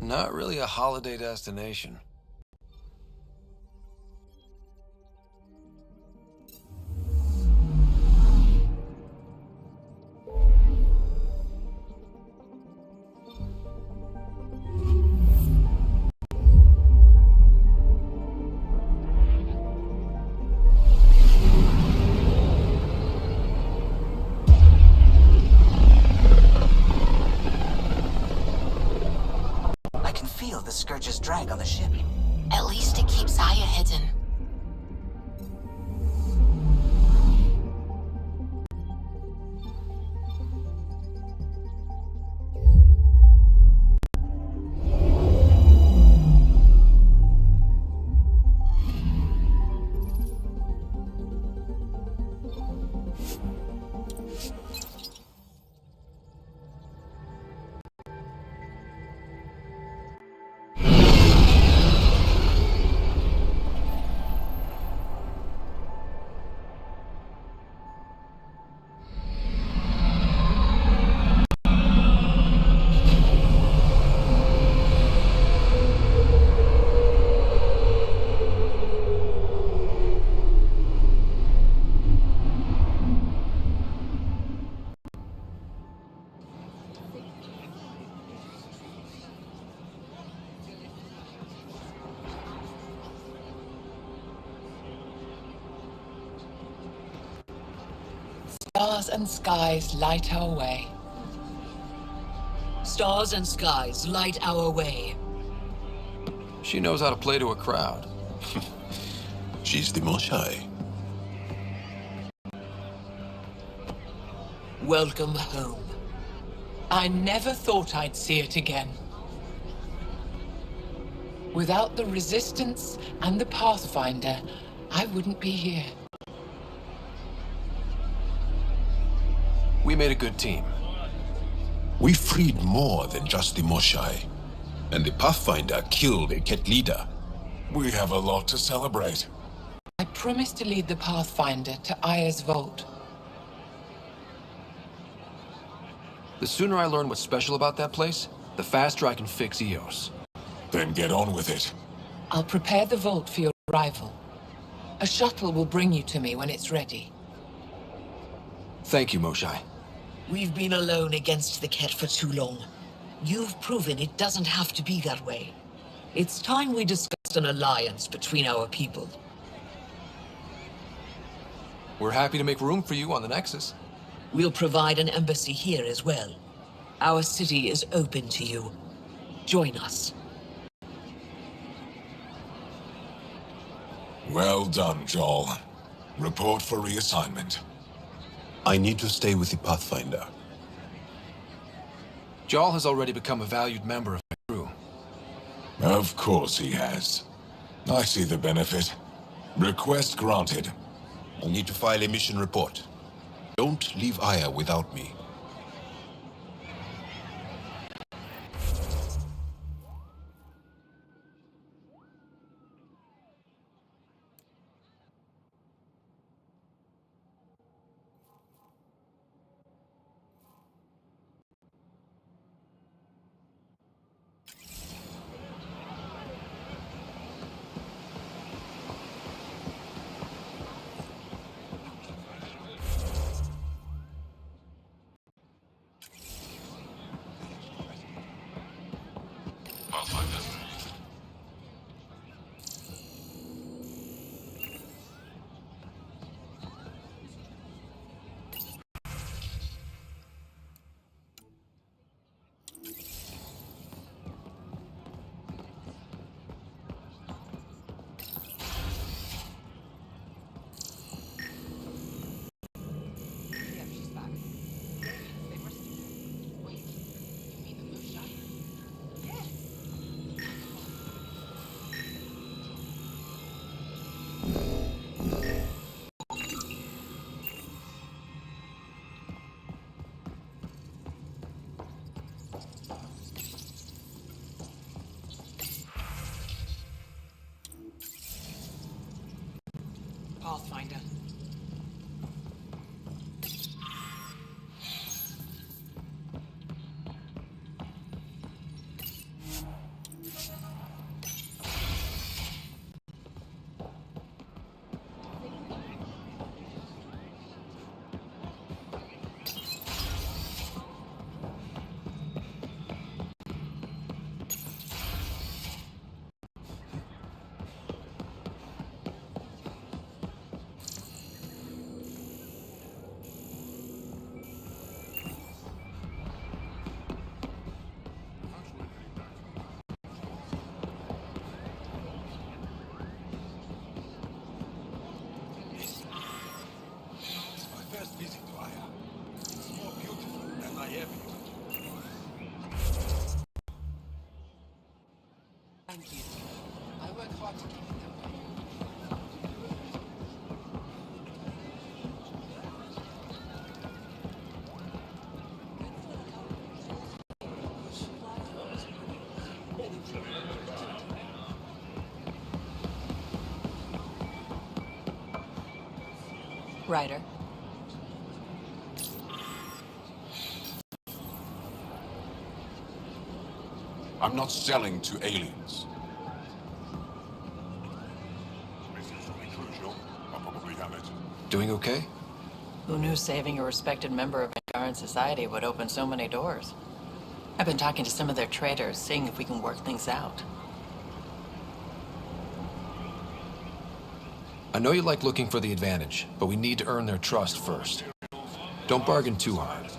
Not really a holiday destination. I can feel the Scourge's drag on the ship. At least it keeps Aya hidden. Stars and skies light our way. Stars and skies light our way. She knows how to play to a crowd. She's the Moshai. Welcome home. I never thought I'd see it again. Without the Resistance and the Pathfinder, I wouldn't be here. We made a good team. We freed more than just the Moshai. And the Pathfinder killed a Ket leader. We have a lot to celebrate. I promised to lead the Pathfinder to Aya's vault. The sooner I learn what's special about that place, the faster I can fix Eos. Then get on with it. I'll prepare the vault for your arrival. A shuttle will bring you to me when it's ready. Thank you, Moshai. We've been alone against the Ket for too long. You've proven it doesn't have to be that way. It's time we discussed an alliance between our people. We're happy to make room for you on the Nexus. We'll provide an embassy here as well. Our city is open to you. Join us. Well done, Joel. Report for reassignment. I need to stay with the Pathfinder. Jarl has already become a valued member of my crew. Of course he has. I see the benefit. Request granted. I need to file a mission report. Don't leave Aya without me. Ryder. I'm not selling to aliens. I'll probably have it. Doing okay? Who knew saving a respected member of Angaran society would open so many doors? I've been talking to some of their traders, seeing if we can work things out. I know you like looking for the advantage, but we need to earn their trust first. Don't bargain too hard.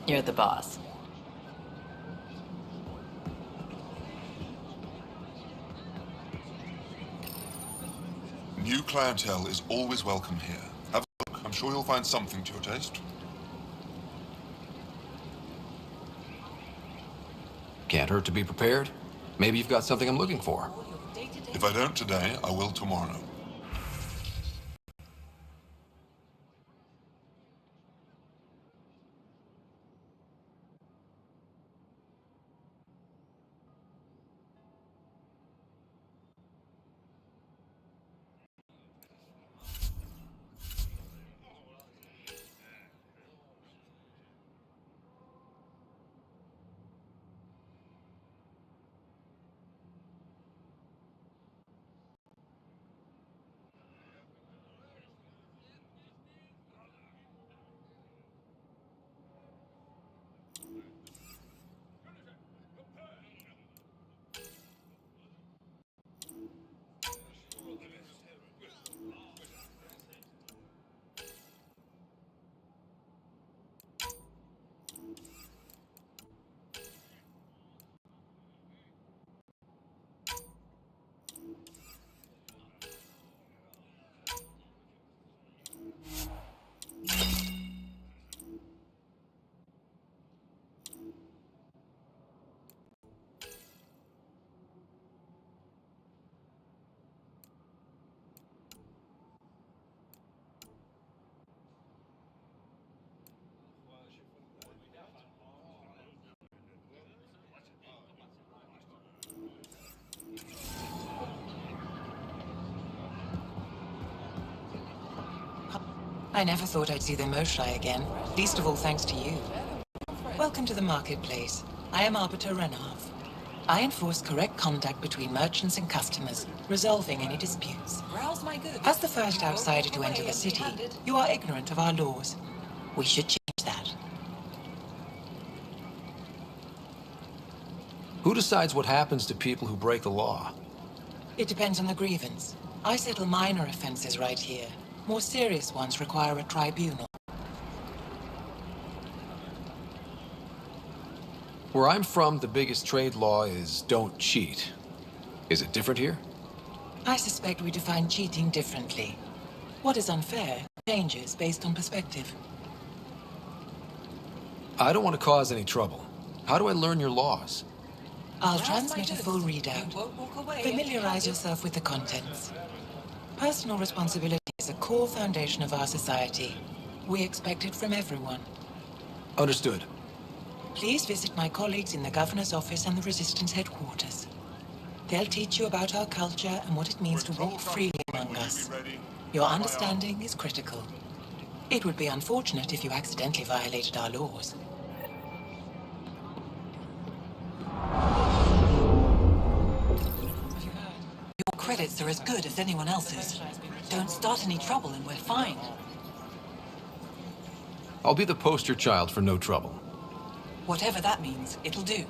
You're the boss. New clientele is always welcome here. Have a look. I'm sure you'll find something to your taste. Can't hurt to be prepared. Maybe you've got something I'm looking for. If I don't today, I will tomorrow. I never thought I'd see the Moshai again, least of all thanks to you. Welcome to the marketplace. I am Arbiter Renav. I enforce correct contact between merchants and customers, resolving any disputes. As the first outsider to enter the city, you are ignorant of our laws. We should change that. Who decides what happens to people who break the law? It depends on the grievance. I settle minor offenses right here. More serious ones require a tribunal. Where I'm from, the biggest trade law is don't cheat. Is it different here? I suspect we define cheating differently. What is unfair changes based on perspective. I don't want to cause any trouble. How do I learn your laws? I'll transmit a full readout. Familiarize yourself with the contents. Personal responsibility is a core foundation of our society. We expect it from everyone. Understood. Please visit my colleagues in the Governor's office and the Resistance headquarters. They'll teach you about our culture and what it means to walk freely among us. Your understanding is critical. It would be unfortunate if you accidentally violated our laws. Your credits are as good as anyone else's. Don't start any trouble and we're fine. I'll be the poster child for no trouble. Whatever that means, it'll do.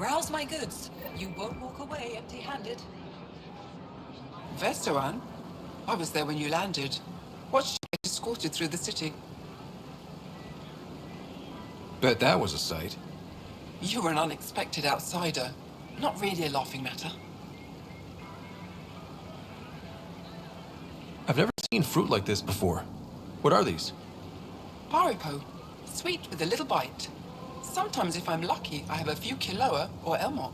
Browse my goods. You won't walk away empty-handed. Vestoan? I was there when you landed. Watched you get escorted through the city. Bet that was a sight. You were an unexpected outsider. Not really a laughing matter. I've never seen fruit like this before. What are these? Paripo. Sweet with a little bite. Sometimes, if I'm lucky, I have a few Kiloa or Elmok.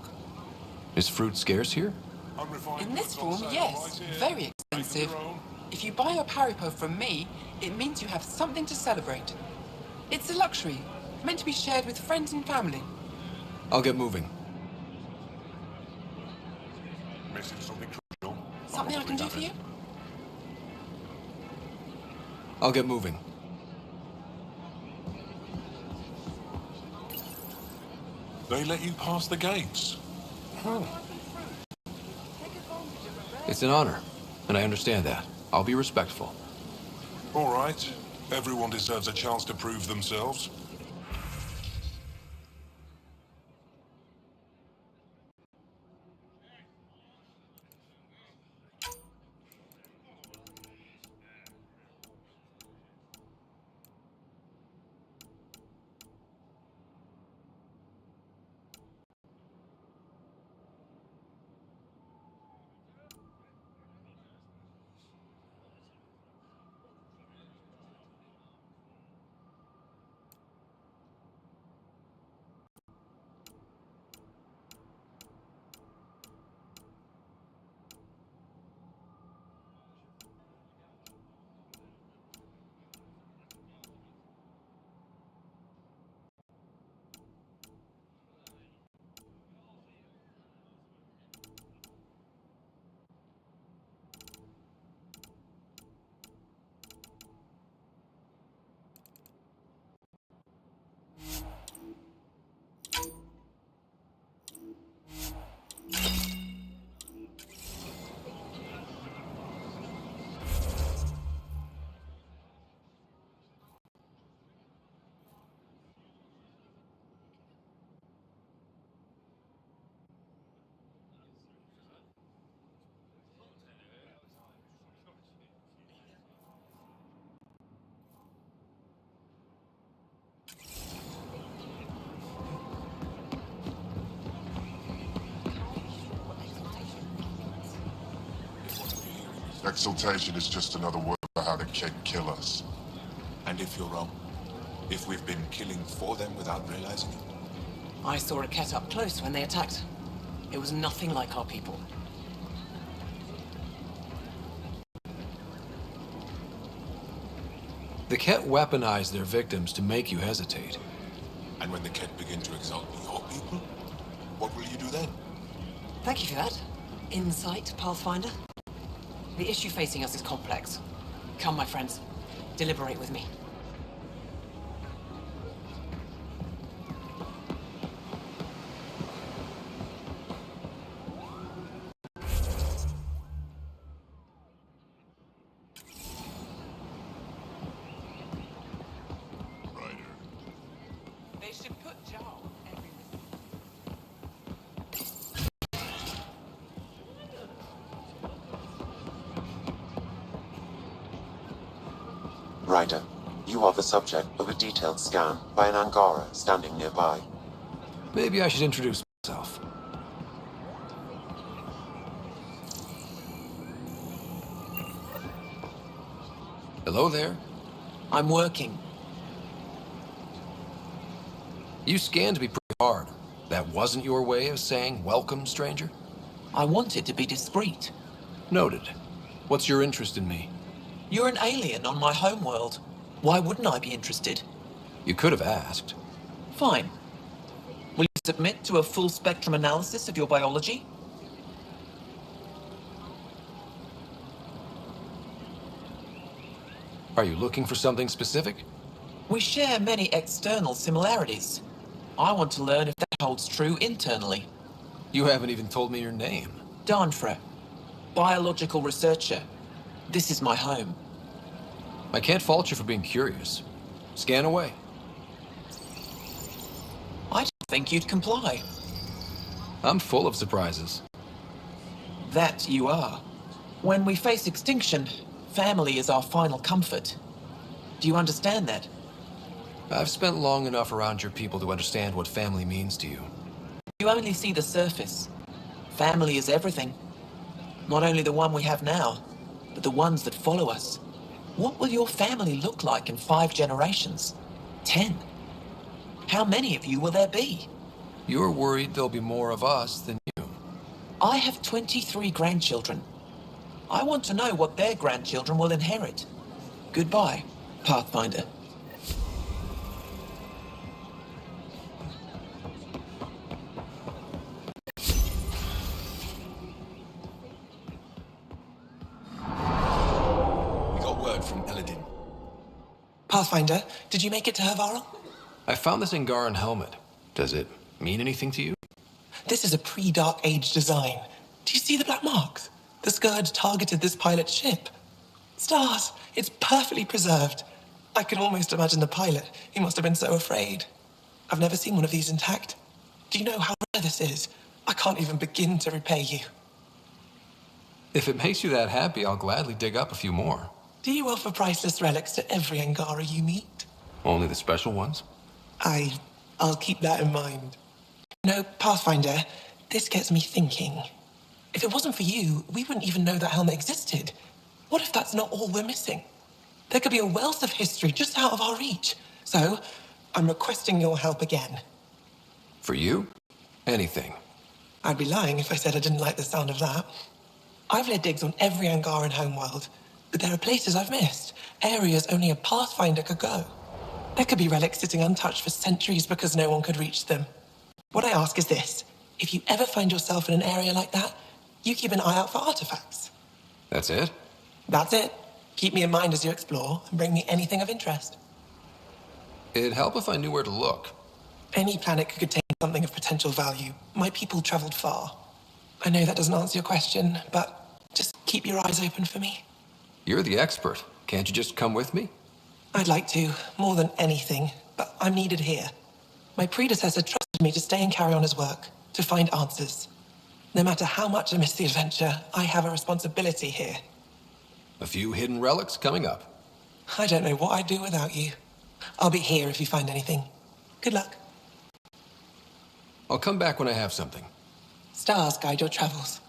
Is fruit scarce here? In this form, yes. Very expensive. If you buy a Paripo from me, it means you have something to celebrate. It's a luxury, meant to be shared with friends and family. I'll get moving. Something I can do for you? I'll get moving. They let you pass the gates. It's an honor, and I understand that. I'll be respectful. All right. Everyone deserves a chance to prove themselves. Exaltation is just another word for how the Kett kill us. And if you're wrong? If we've been killing for them without realizing it? I saw a Kett up close when they attacked. It was nothing like our people. The Kett weaponize their victims to make you hesitate. And when the Kett begin to exalt your people, what will you do then? Thank you for that. Insight, Pathfinder. The issue facing us is complex. Come, my friends. Deliberate with me. They should put Jar everywhere. Ryder, you are the subject of a detailed scan by an Angara standing nearby. Maybe I should introduce myself. Hello there. I'm working. You scanned me pretty hard. That wasn't your way of saying welcome, stranger? I wanted to be discreet. Noted. What's your interest in me? You're an alien on my homeworld. Why wouldn't I be interested? You could have asked. Fine. Will you submit to a full spectrum analysis of your biology? Are you looking for something specific? We share many external similarities. I want to learn if that holds true internally. You haven't even told me your name. Danfra, biological researcher. This is my home. I can't fault you for being curious. Scan away. I didn't think you'd comply. I'm full of surprises. That you are. When we face extinction, family is our final comfort. Do you understand that? I've spent long enough around your people to understand what family means to you. You only see the surface. Family is everything. Not only the one we have now, but the ones that follow us. What will your family look like in 5 generations? 10? How many of you will there be? You're worried there'll be more of us than you. I have 23 grandchildren. I want to know what their grandchildren will inherit. Goodbye, Pathfinder. We got word from Eladin. Pathfinder, did you make it to Havarl? I found this Angaran helmet. Does it mean anything to you? This is a pre-Dark Age design. Do you see the black marks? The Scourge targeted this pilot's ship. Stars, it's perfectly preserved. I can almost imagine the pilot. He must have been so afraid. I've never seen one of these intact. Do you know how rare this is? I can't even begin to repay you. If it makes you that happy, I'll gladly dig up a few more. Do you offer priceless relics to every Angara you meet? Only the special ones? I'll keep that in mind. No, Pathfinder, this gets me thinking. If it wasn't for you, we wouldn't even know that helmet existed. What if that's not all we're missing? There could be a wealth of history just out of our reach. So, I'm requesting your help again. For you? Anything. I'd be lying if I said I didn't like the sound of that. I've led digs on every Angaran homeworld, but there are places I've missed, areas only a Pathfinder could go. There could be relics sitting untouched for centuries because no one could reach them. What I ask is this: if you ever find yourself in an area like that, you keep an eye out for artifacts. That's it? That's it. Keep me in mind as you explore and bring me anything of interest. It'd help if I knew where to look. Any planet could contain something of potential value. My people traveled far. I know that doesn't answer your question, but just keep your eyes open for me. You're the expert. Can't you just come with me? I'd like to, more than anything, but I'm needed here. My predecessor trusted me to stay and carry on his work, to find answers. No matter how much I miss the adventure, I have a responsibility here. A few hidden relics coming up. I don't know what I'd do without you. I'll be here if you find anything. Good luck. I'll come back when I have something. Stars guide your travels.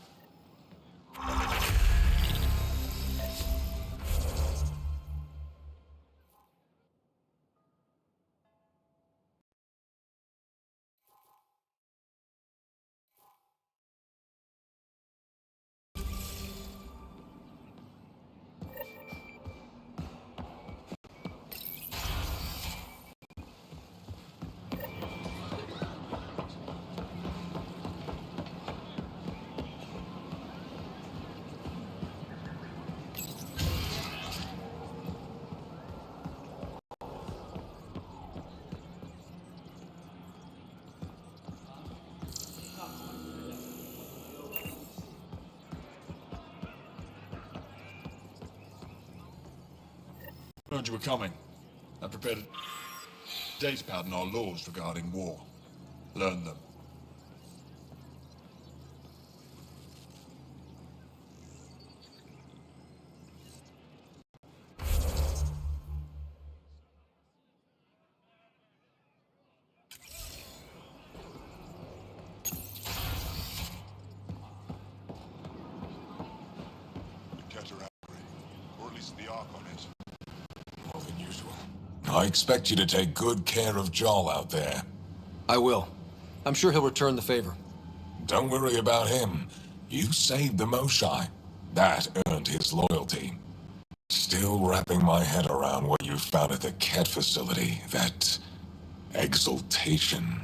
Learned you were coming. I prepared a datapad on our laws regarding war. Learn them. More than usual. I expect you to take good care of Jarl out there. I will. I'm sure he'll return the favor. Don't worry about him. You saved the Moshai. That earned his loyalty. Still wrapping my head around what you found at the Ket facility. That exaltation.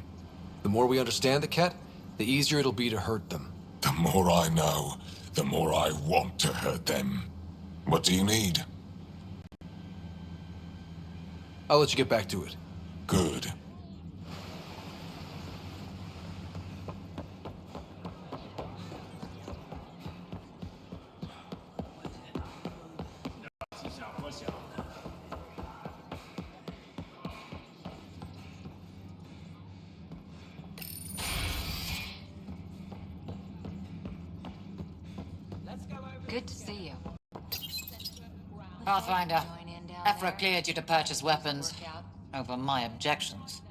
The more we understand the Ket, the easier it'll be to hurt them. The more I know, the more I want to hurt them. What do you need? I'll let you get back to it. Good. Good to see you. Pathfinder, Ephra cleared you to purchase weapons over my objections.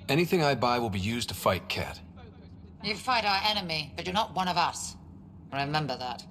Anything I buy will be used to fight Cat. You fight our enemy, but you're not one of us. Remember that.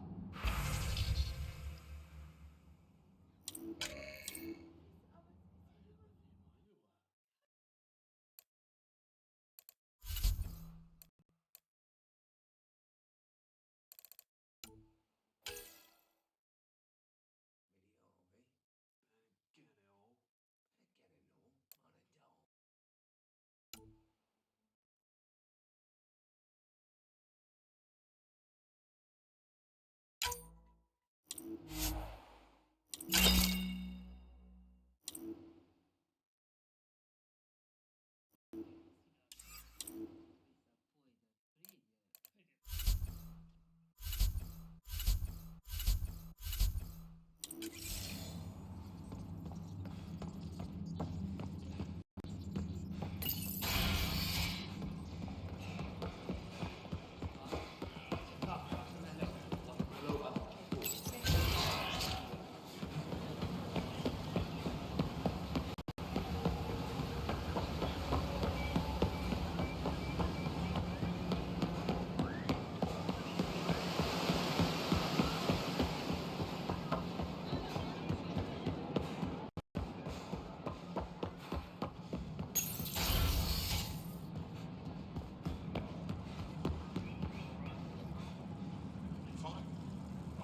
Fine.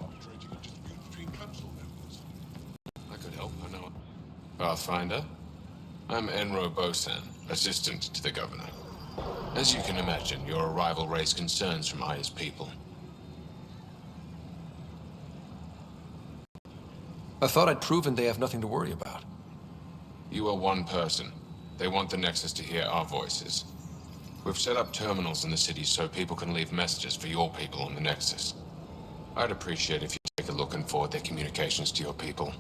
Arbitrating a dispute between council members. I could help, I know. Pathfinder, I'm Enro Bosan, assistant to the governor. As you can imagine, your arrival raised concerns from Aya's people. I thought I'd proven they have nothing to worry about. You are one person. They want the Nexus to hear our voices. We've set up terminals in the city so people can leave messages for your people on the Nexus. I'd appreciate if you take a look and forward their communications to your people.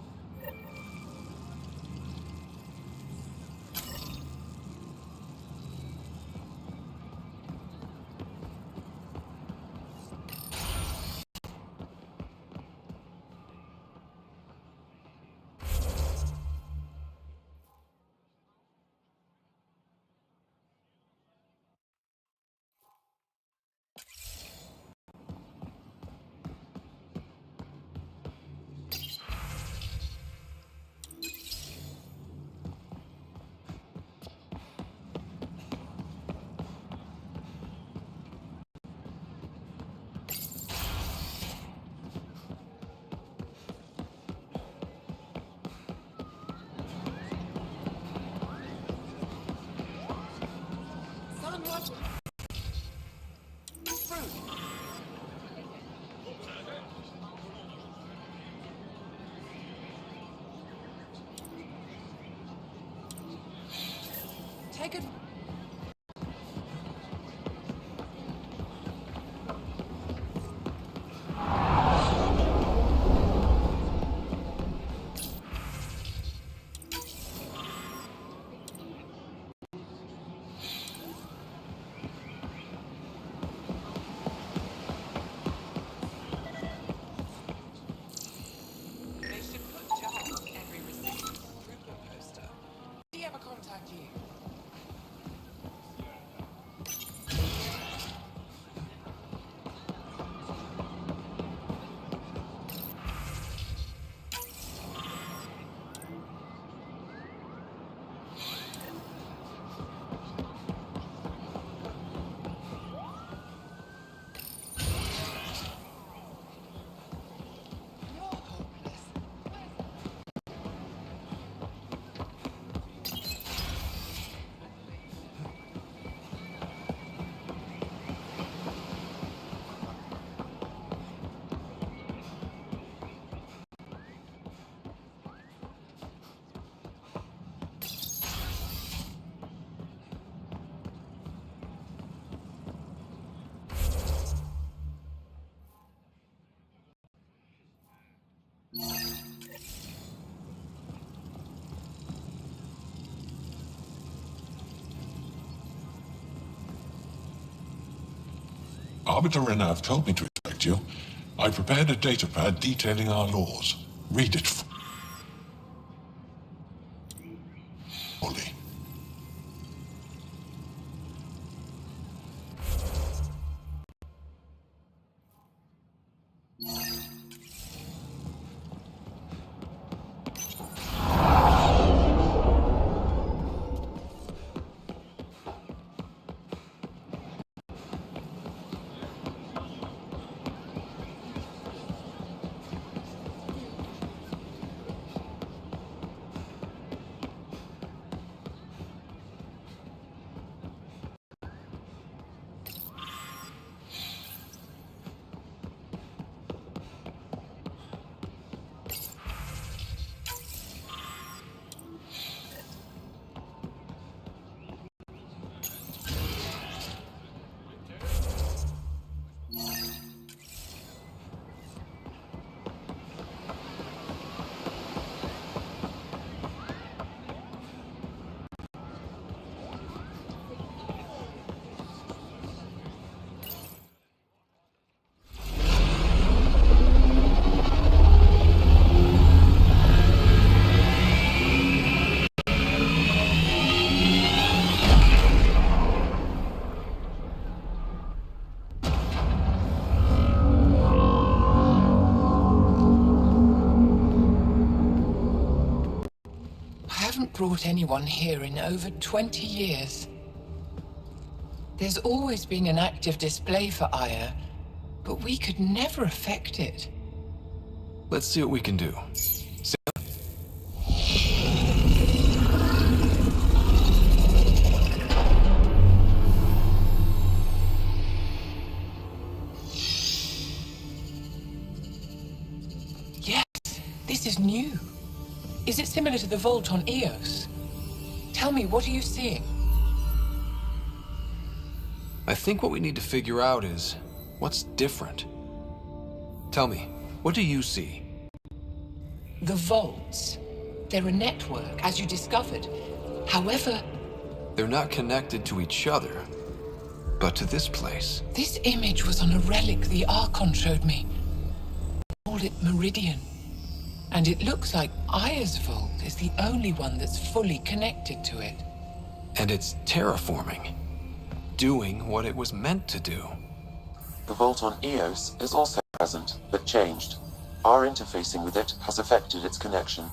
Take it. They should put jars on every receipt. Trooper poster. Did he ever contact you? Arbiter Renav told me to expect you. I prepared a datapad detailing our laws. Read it fully. I haven't brought anyone here in over 20 years. There's always been an active display for Aya, but we could never affect it. Let's see what we can do. Yes, this is new. Is it similar to the vault on Eos? Tell me, what are you seeing? I think what we need to figure out is what's different. Tell me, what do you see? The vaults. They're a network, as you discovered. However, They're not connected to each other, but to this place. this image was on a relic the Archon showed me. Called it Meridian. And it looks like Aya's vault is the only one that's fully connected to it. And it's terraforming. Doing what it was meant to do. The vault on Eos is also present, but changed. Our interfacing with it has affected its connection.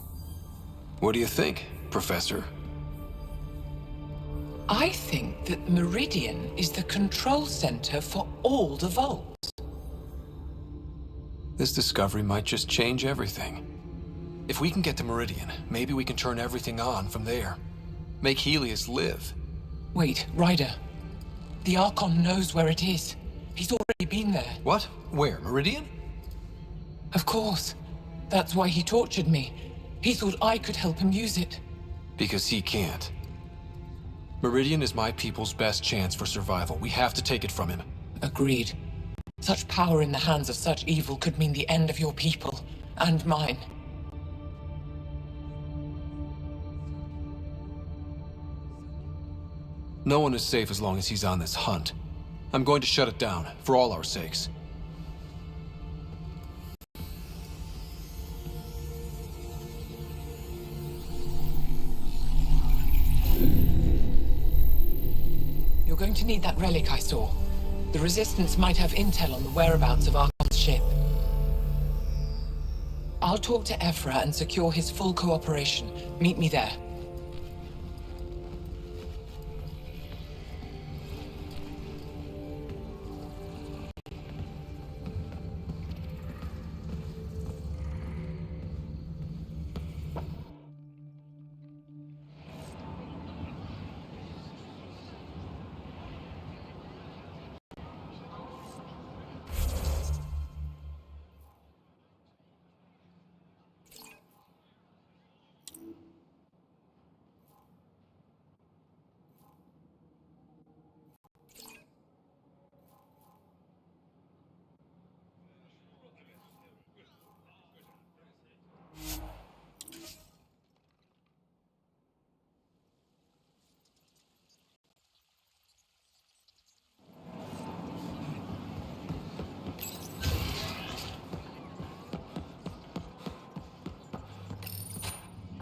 What do you think, Professor? I think that Meridian is the control center for all the vaults. This discovery might just change everything. If we can get to Meridian, maybe we can turn everything on from there. Make Helios live. Wait, Ryder. The Archon knows where it is. He's already been there. What? Where? Meridian? Of course. That's why he tortured me. He thought I could help him use it. Because he can't. Meridian is my people's best chance for survival. We have to take it from him. Agreed. Such power in the hands of such evil could mean the end of your people, and mine. No one is safe as long as he's on this hunt. I'm going to shut it down, for all our sakes. You're going to need that relic I saw. The Resistance might have intel on the whereabouts of Archon's ship. I'll talk to Ephra and secure his full cooperation. Meet me there.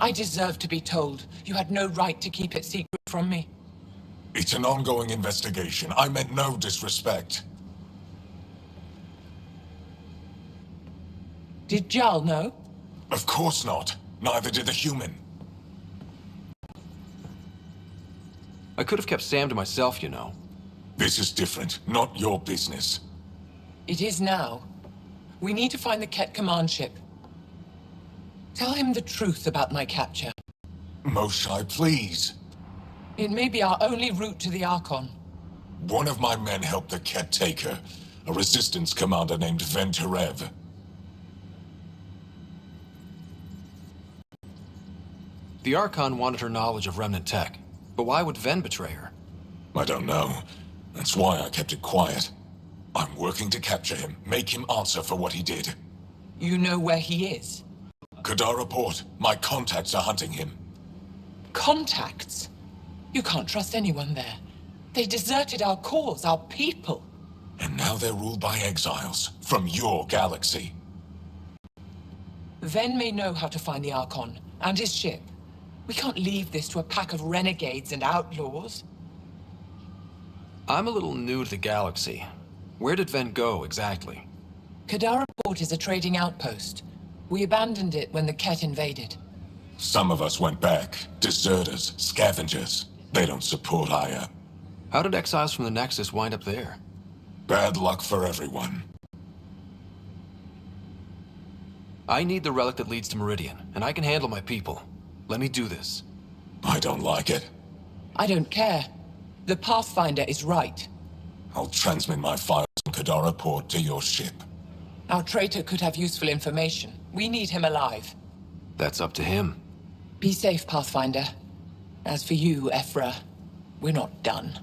I deserve to be told. You had no right to keep it secret from me. It's an ongoing investigation. I meant no disrespect. Did Jarl know? Of course not. Neither did the human. I could have kept Sam to myself, you know. This is different. Not your business. It is now. We need to find the Ket command ship. Tell him the truth about my capture. Moshai, please. It may be our only route to the Archon. One of my men helped the Ket take her. A resistance commander named Venturev. The Archon wanted her knowledge of Remnant tech, but why would Ven betray her? I don't know. That's why I kept it quiet. I'm working to capture him, make him answer for what he did. You know where he is? Kadara Port. My contacts are hunting him. Contacts? You can't trust anyone there. They deserted our cause, our people. And now they're ruled by exiles from your galaxy. Ven may know how to find the Archon and his ship. We can't leave this to a pack of renegades and outlaws. I'm a little new to the galaxy. Where did Ven go, exactly? Kadara Port is a trading outpost. We abandoned it when the Ket invaded. Some of us went back. Deserters, scavengers. They don't support Aya. How did exiles from the Nexus wind up there? Bad luck for everyone. I need the relic that leads to Meridian, and I can handle my people. Let me do this. I don't like it. I don't care. The Pathfinder is right. I'll transmit my files from Kadara Port to your ship. Our traitor could have useful information. We need him alive. That's up to him. Be safe, Pathfinder. As for you, Ephra, we're not done.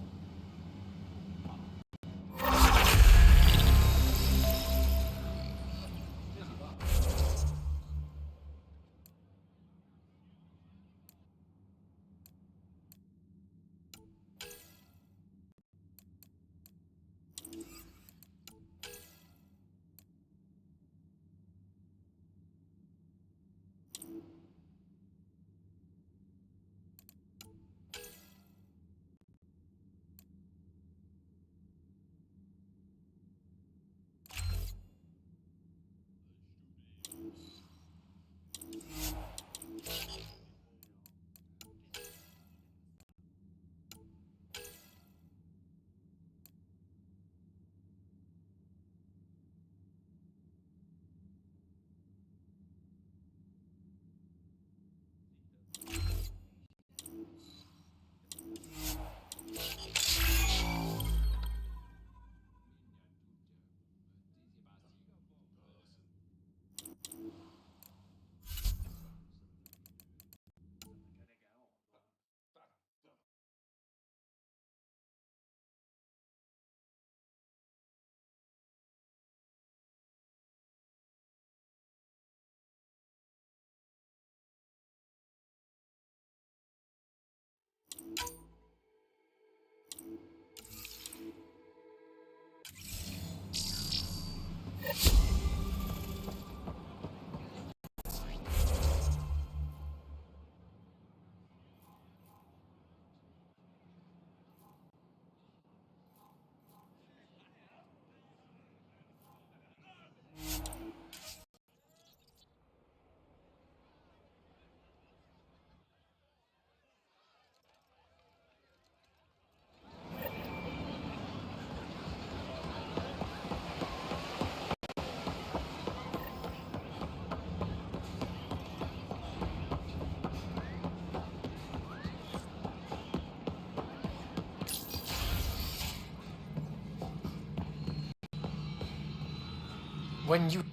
When you...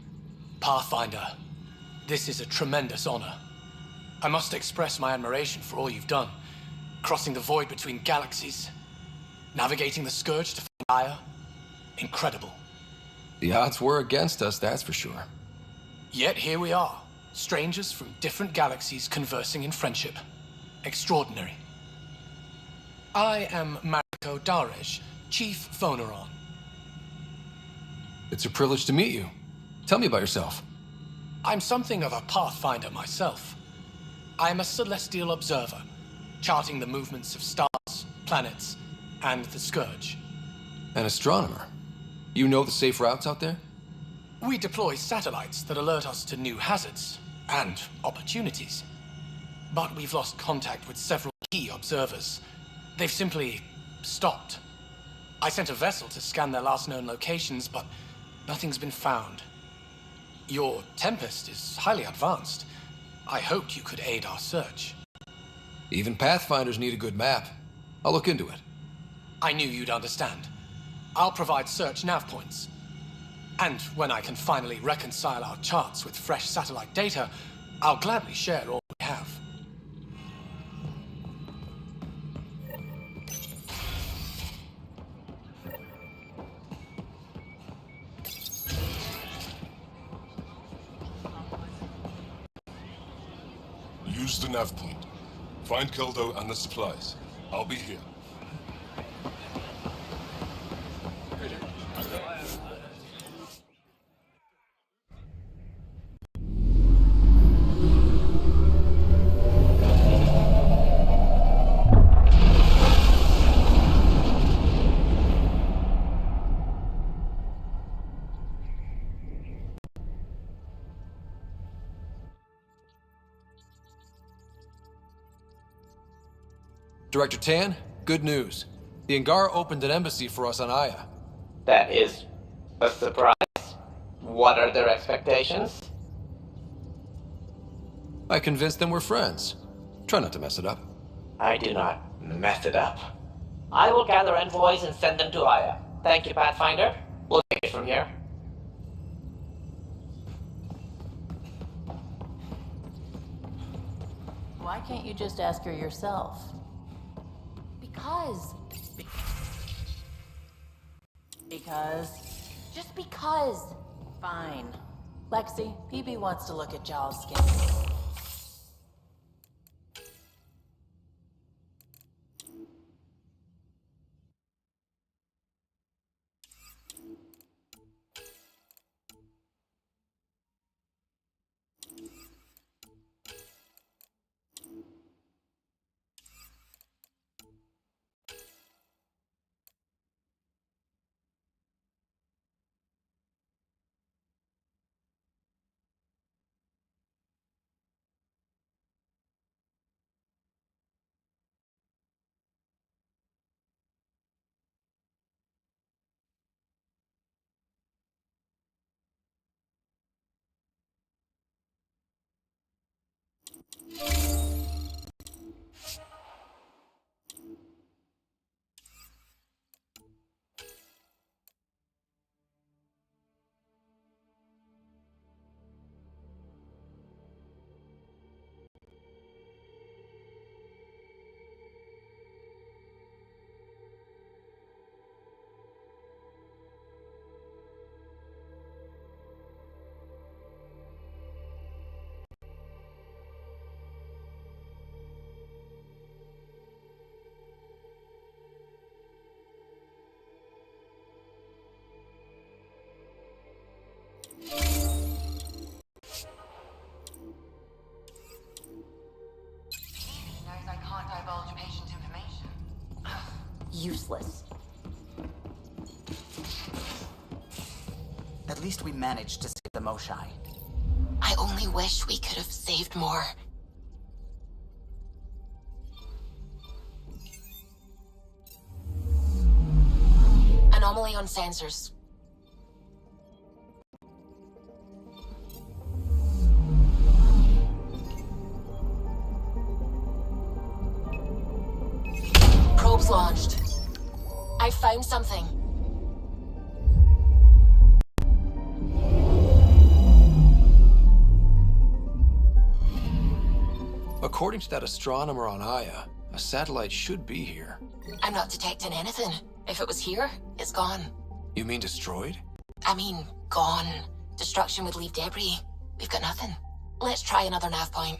Pathfinder, this is a tremendous honor. I must express my admiration for all you've done. Crossing the void between galaxies, navigating the Scourge to find Aya. Incredible. The odds were against us, that's for sure. Yet here we are, strangers from different galaxies conversing in friendship. Extraordinary. I am Mariko Darej, Chief Phoneron. It's a privilege to meet you. Tell me about yourself. I'm something of a pathfinder myself. I'm a celestial observer, charting the movements of stars, planets, and the Scourge. An astronomer? You know the safe routes out there? We deploy satellites that alert us to new hazards and opportunities. But we've lost contact with several key observers. They've simply stopped. I sent a vessel to scan their last known locations, but nothing's been found. Your Tempest is highly advanced. I hoped you could aid our search. Even Pathfinders need a good map. I'll look into it. I knew you'd understand. I'll provide search nav points. And when I can finally reconcile our charts with fresh satellite data, I'll gladly share all we have. Use the nav point. Find Keldo and the supplies. I'll be here. Director Tan, good news. The Angara opened an embassy for us on Aya. That is a surprise. What are their expectations? I convinced them we're friends. Try not to mess it up. I do not mess it up. I will gather envoys and send them to Aya. Thank you, Pathfinder. We'll take it from here. Why can't you just ask her yourself? Because. Because? Just because. Fine. Lexi, PB wants to look at Jaw's skin. Useless. At least we managed to save the Moshai. I only wish we could have saved more. Anomaly on sensors. Probes launched. I found something. According to that astronomer on Aya, a satellite should be here. I'm not detecting anything. If it was here, it's gone. You mean destroyed? I mean, gone. Destruction would leave debris. We've got nothing. Let's try another nav point.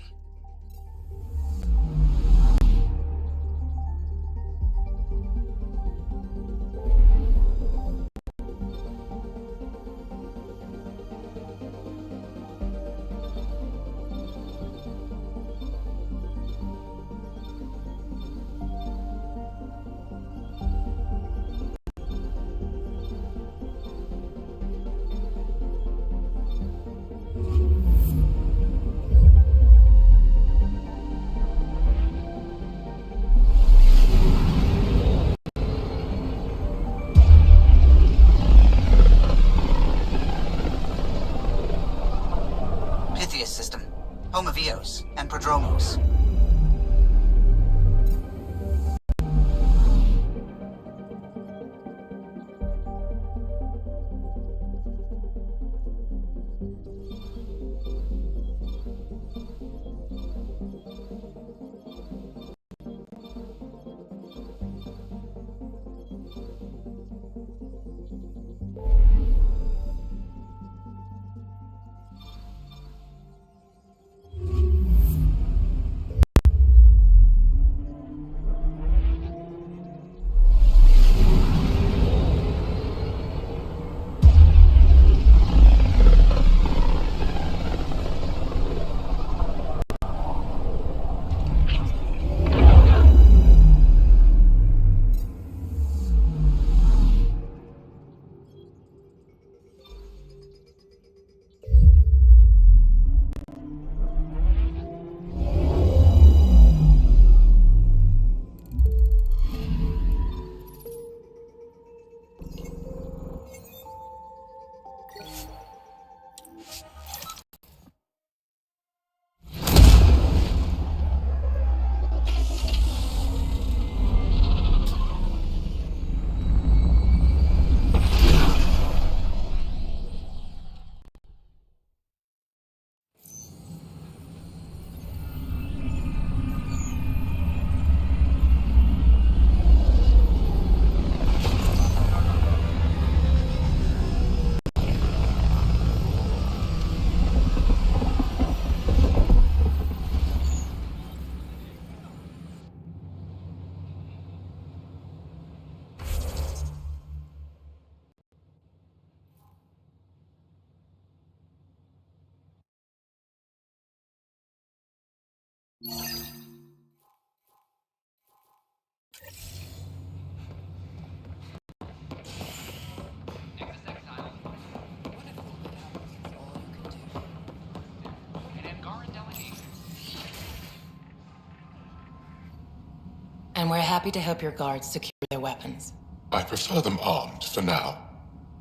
and we're happy to help your guards secure their weapons. I prefer them armed for now.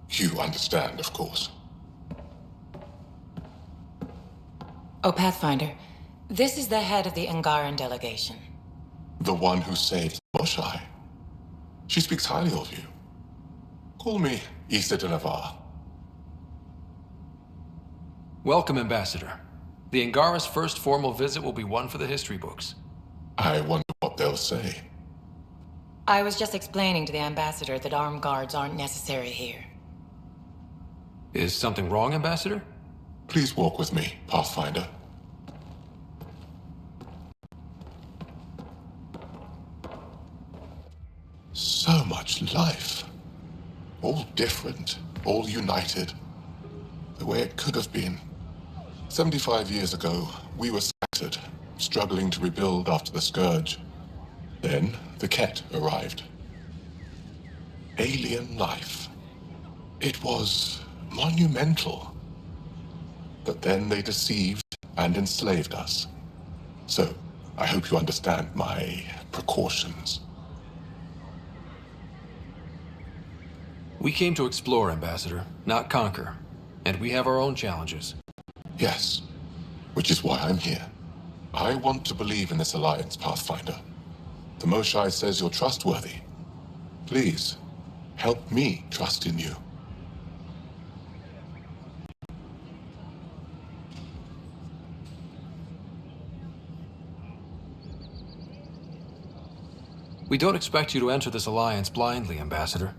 You understand, of course. Oh, Pathfinder, this is the head of the Angaran delegation. The one who saved Moshai. She speaks highly of you. Call me Issa de Navarre. Welcome, Ambassador. The Angara's first formal visit will be one for the history books. I wonder what they'll say. I was just explaining to the Ambassador that armed guards aren't necessary here. Is something wrong, Ambassador? Please walk with me, Pathfinder. So much life. All different, all united. The way it could have been. 75 years ago, we were scattered, struggling to rebuild after the Scourge. Then, the Ket arrived. Alien life. It was monumental. But then they deceived and enslaved us. So, I hope you understand my precautions. We came to explore, Ambassador, not conquer. And we have our own challenges. Yes, which is why I'm here. I want to believe in this alliance, Pathfinder. The Moshai says you're trustworthy. Please, help me trust in you. We don't expect you to enter this alliance blindly, Ambassador.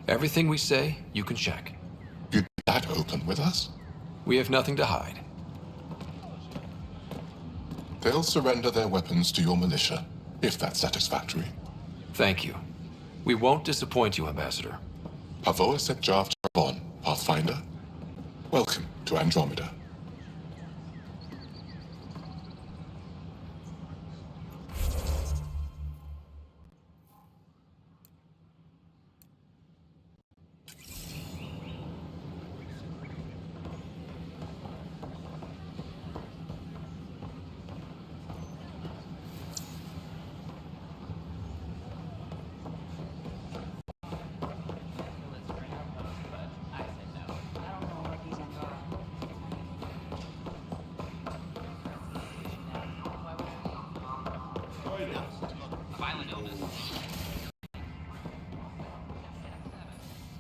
Everything we say, you can check. You'd be that open with us? We have nothing to hide. They'll surrender their weapons to your militia, if that's satisfactory. Thank you. We won't disappoint you, Ambassador. Pavoa set Jav Charbon, Pathfinder. Welcome to Andromeda.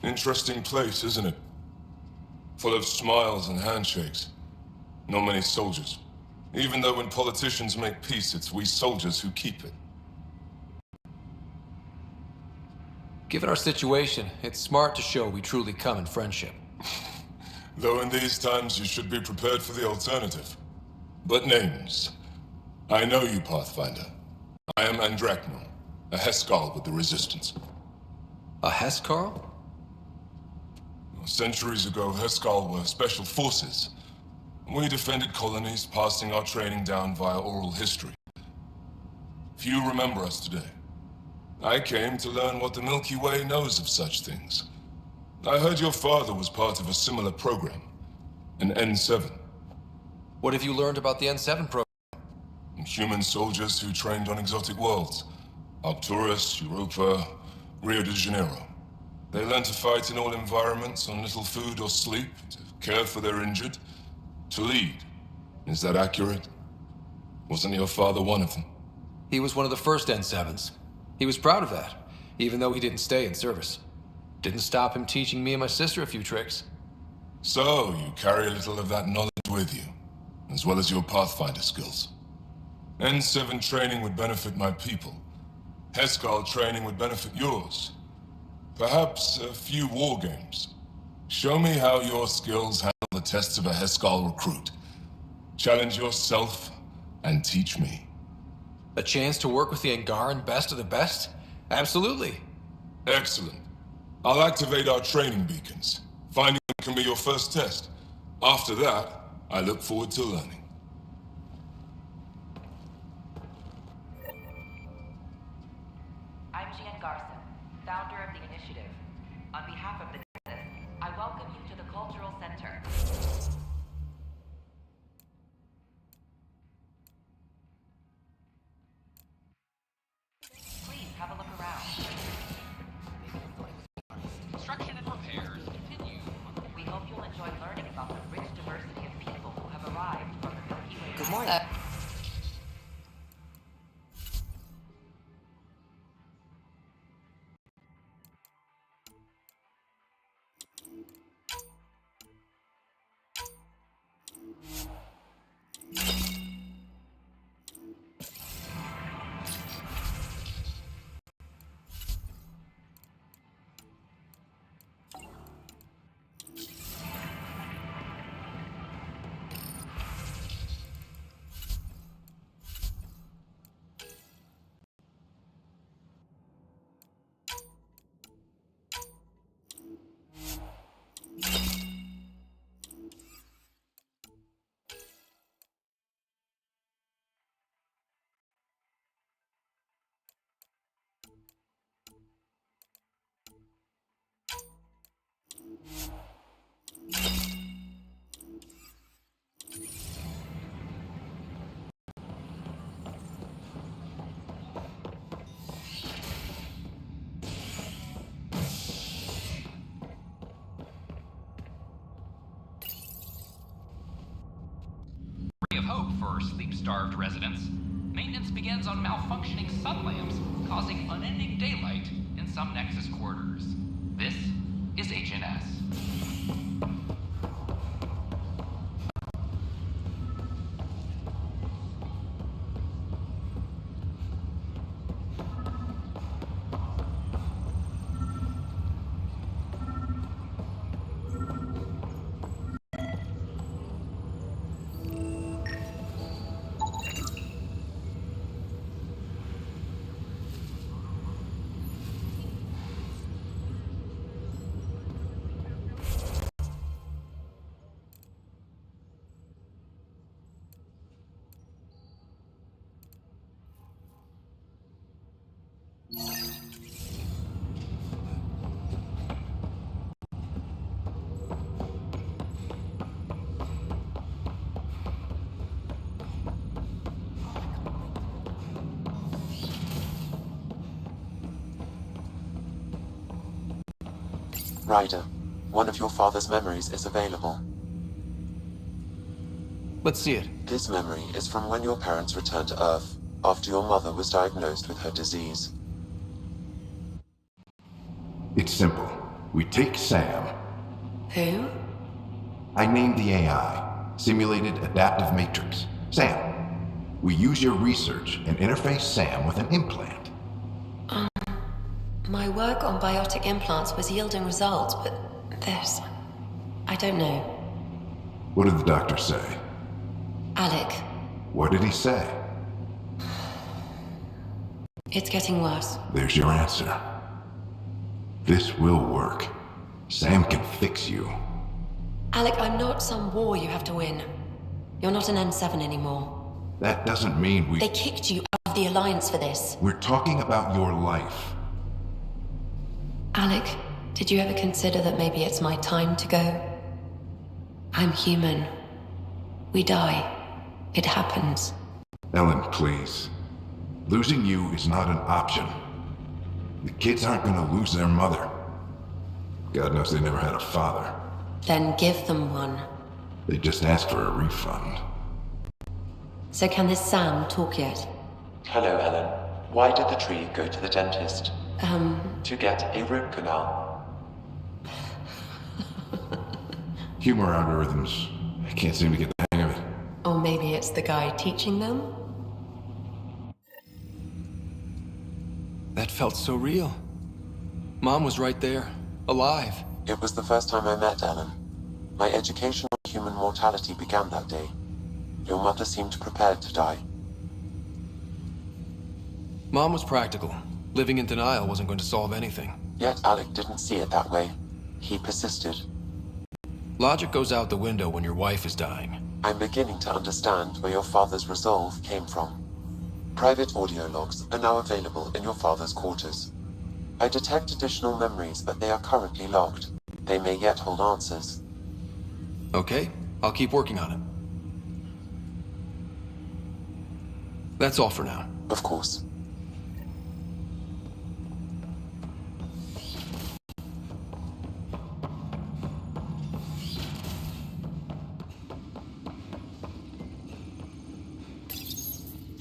Interesting place, isn't it? Full of smiles and handshakes. Not many soldiers. Even though when politicians make peace, it's we soldiers who keep it. Given our situation, it's smart to show we truly come in friendship. Though in these times you should be prepared for the alternative. But names. I know you, Pathfinder. I am Andraknor, a Heskal with the Resistance. A Heskal? Centuries ago, Heskal were special forces. We defended colonies, passing our training down via oral history. Few remember us today. I came to learn what the Milky Way knows of such things. I heard your father was part of a similar program, an N7. What have you learned about the N7 program? Human soldiers who trained on exotic worlds. Arcturus, Europa, Rio de Janeiro. They learn to fight in all environments, on little food or sleep, to care for their injured, to lead. Is that accurate? Wasn't your father one of them? He was one of the first N7s. He was proud of that, even though he didn't stay in service. Didn't stop him teaching me and my sister a few tricks. So, you carry a little of that knowledge with you, as well as your Pathfinder skills. N7 training would benefit my people. Heskal training would benefit yours. Perhaps a few war games. Show me how your skills handle the tests of a Heskal recruit. Challenge yourself and teach me. A chance to work with the Angaran best of the best? Absolutely. Excellent. I'll activate our training beacons. Finding them can be your first test. After that, I look forward to learning. I'm Jean Garson, founder of the initiative. On behalf of the Nexus, I welcome you to the Cultural Center. Please for sleep-starved residents. Maintenance begins on malfunctioning sun lamps, causing unending daylight in some Nexus quarters. This is HNS. Ryder, one of your father's memories is available. Let's see it. This memory is from when your parents returned to Earth, after your mother was diagnosed with her disease. It's simple. We take Sam. Who? I named the AI, Simulated Adaptive Matrix. Sam. We use your research and interface Sam with an implant. My work on biotic implants was yielding results, but this... I don't know. What did the doctor say? Alec, What did he say? it's getting worse. There's your answer. This will work. Sam can fix you. Alec, I'm not some war you have to win. You're not an N7 anymore. That doesn't mean we... They kicked you out of the Alliance for this. We're talking about your life. Alec, did you ever consider that maybe it's my time to go? I'm human. We die. It happens. Ellen, please. Losing you is not an option. The kids aren't gonna lose their mother. God knows they never had a father. Then give them one. They just asked for a refund. So can this Sam talk yet? Hello, Ellen. Why did the tree go to the dentist? To get a root canal. Humor algorithms. I can't seem to get the hang of it. Or maybe it's the guy teaching them? That felt so real. Mom was right there, alive. It was the first time I met Ellen. My education on human mortality began that day. Your mother seemed prepared to die. Mom was practical. Living in denial wasn't going to solve anything. Yet Alec didn't see it that way. He persisted. Logic goes out the window when your wife is dying. I'm beginning to understand where your father's resolve came from. Private audio logs are now available in your father's quarters. I detect additional memories, but they are currently logged. They may yet hold answers. Okay, I'll keep working on it. That's all for now. Of course.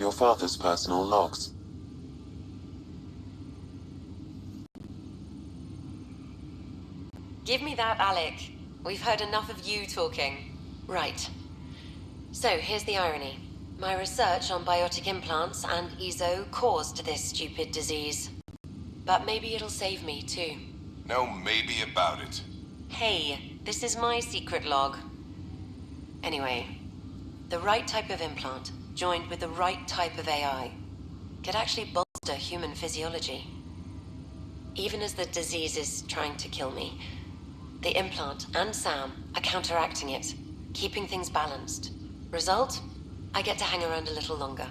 Your father's personal logs. Give me that, Alec. We've heard enough of you talking. Right. So, here's the irony. My research on biotic implants and EZO caused this stupid disease. But maybe it'll save me, too. No maybe about it. Hey, this is my secret log. Anyway, the right type of implant, joined with the right type of AI, could actually bolster human physiology. Even as the disease is trying to kill me, the implant and Sam are counteracting it, keeping things balanced. Result? I get to hang around a little longer.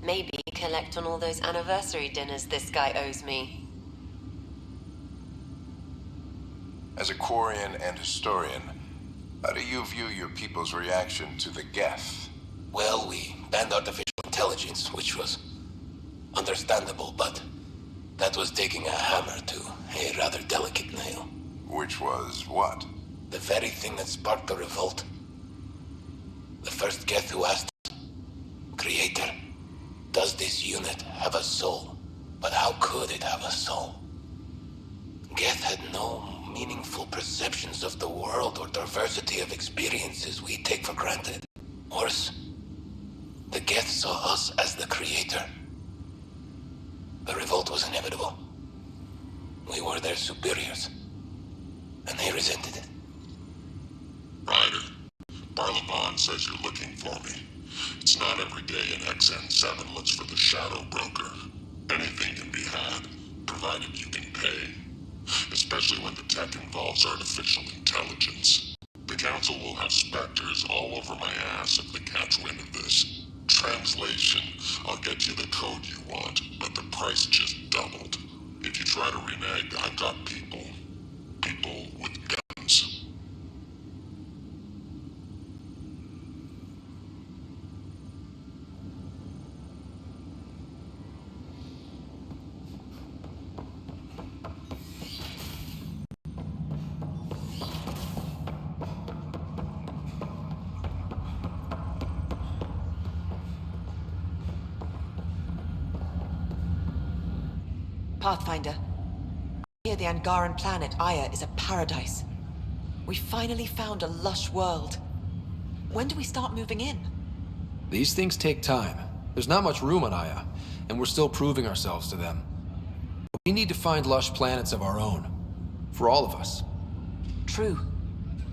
Maybe collect on all those anniversary dinners this guy owes me. As a Quarian and historian, how do you view your people's reaction to the Geth? Well, we banned artificial intelligence, which was understandable, but that was taking a hammer to a rather delicate nail. Which was what? The very thing that sparked the revolt. The first Geth who asked us, Creator, does this unit have a soul? But how could it have a soul? Geth had no meaningful perceptions of the world or diversity of experiences we take for granted. Worse, the Geth saw us as the Creator. The revolt was inevitable. We were their superiors, and they resented it. Ryder, Barlaban says you're looking for me. It's not every day an XN7 looks for the Shadow Broker. Anything can be had, provided you can pay. Especially when the tech involves artificial intelligence. The Council will have specters all over my ass if they catch wind of this. Translation, I'll get you the code you want, but the price just doubled. If you try to renege, I've got people. People with guns. Pathfinder, I hear the Angaran planet Aya is a paradise. We finally found a lush world. When do we start moving in? These things take time. There's not much room on Aya, and we're still proving ourselves to them. We need to find lush planets of our own. For all of us. True.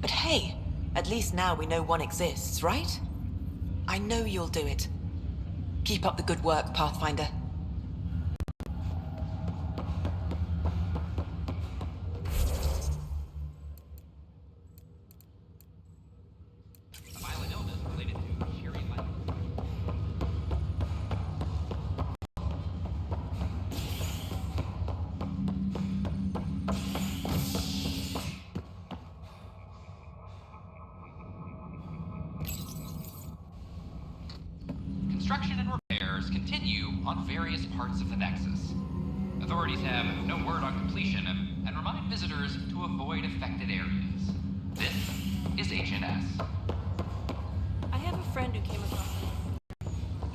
But hey, at least now we know one exists, right? I know you'll do it. Keep up the good work, Pathfinder. Construction and repairs continue on various parts of the Nexus. Authorities have no word on completion and remind visitors to avoid affected areas. This is Agent S. I have a friend who came across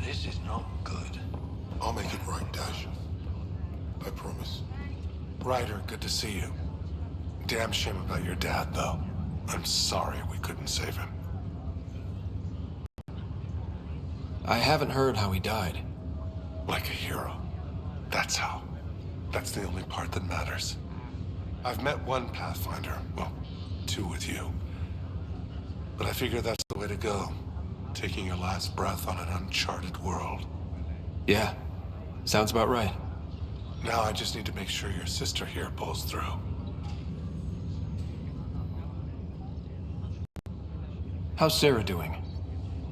This is not good. I'll make it right, Dash. I promise. Ryder, good to see you. Damn shame about your dad, though. I'm sorry we couldn't save him. I haven't heard how he died. Like a hero. That's how. That's the only part that matters. I've met one Pathfinder, well, two with you. But I figure that's the way to go. Taking your last breath on an uncharted world. Yeah, sounds about right. Now I just need to make sure your sister here pulls through. How's Sarah doing?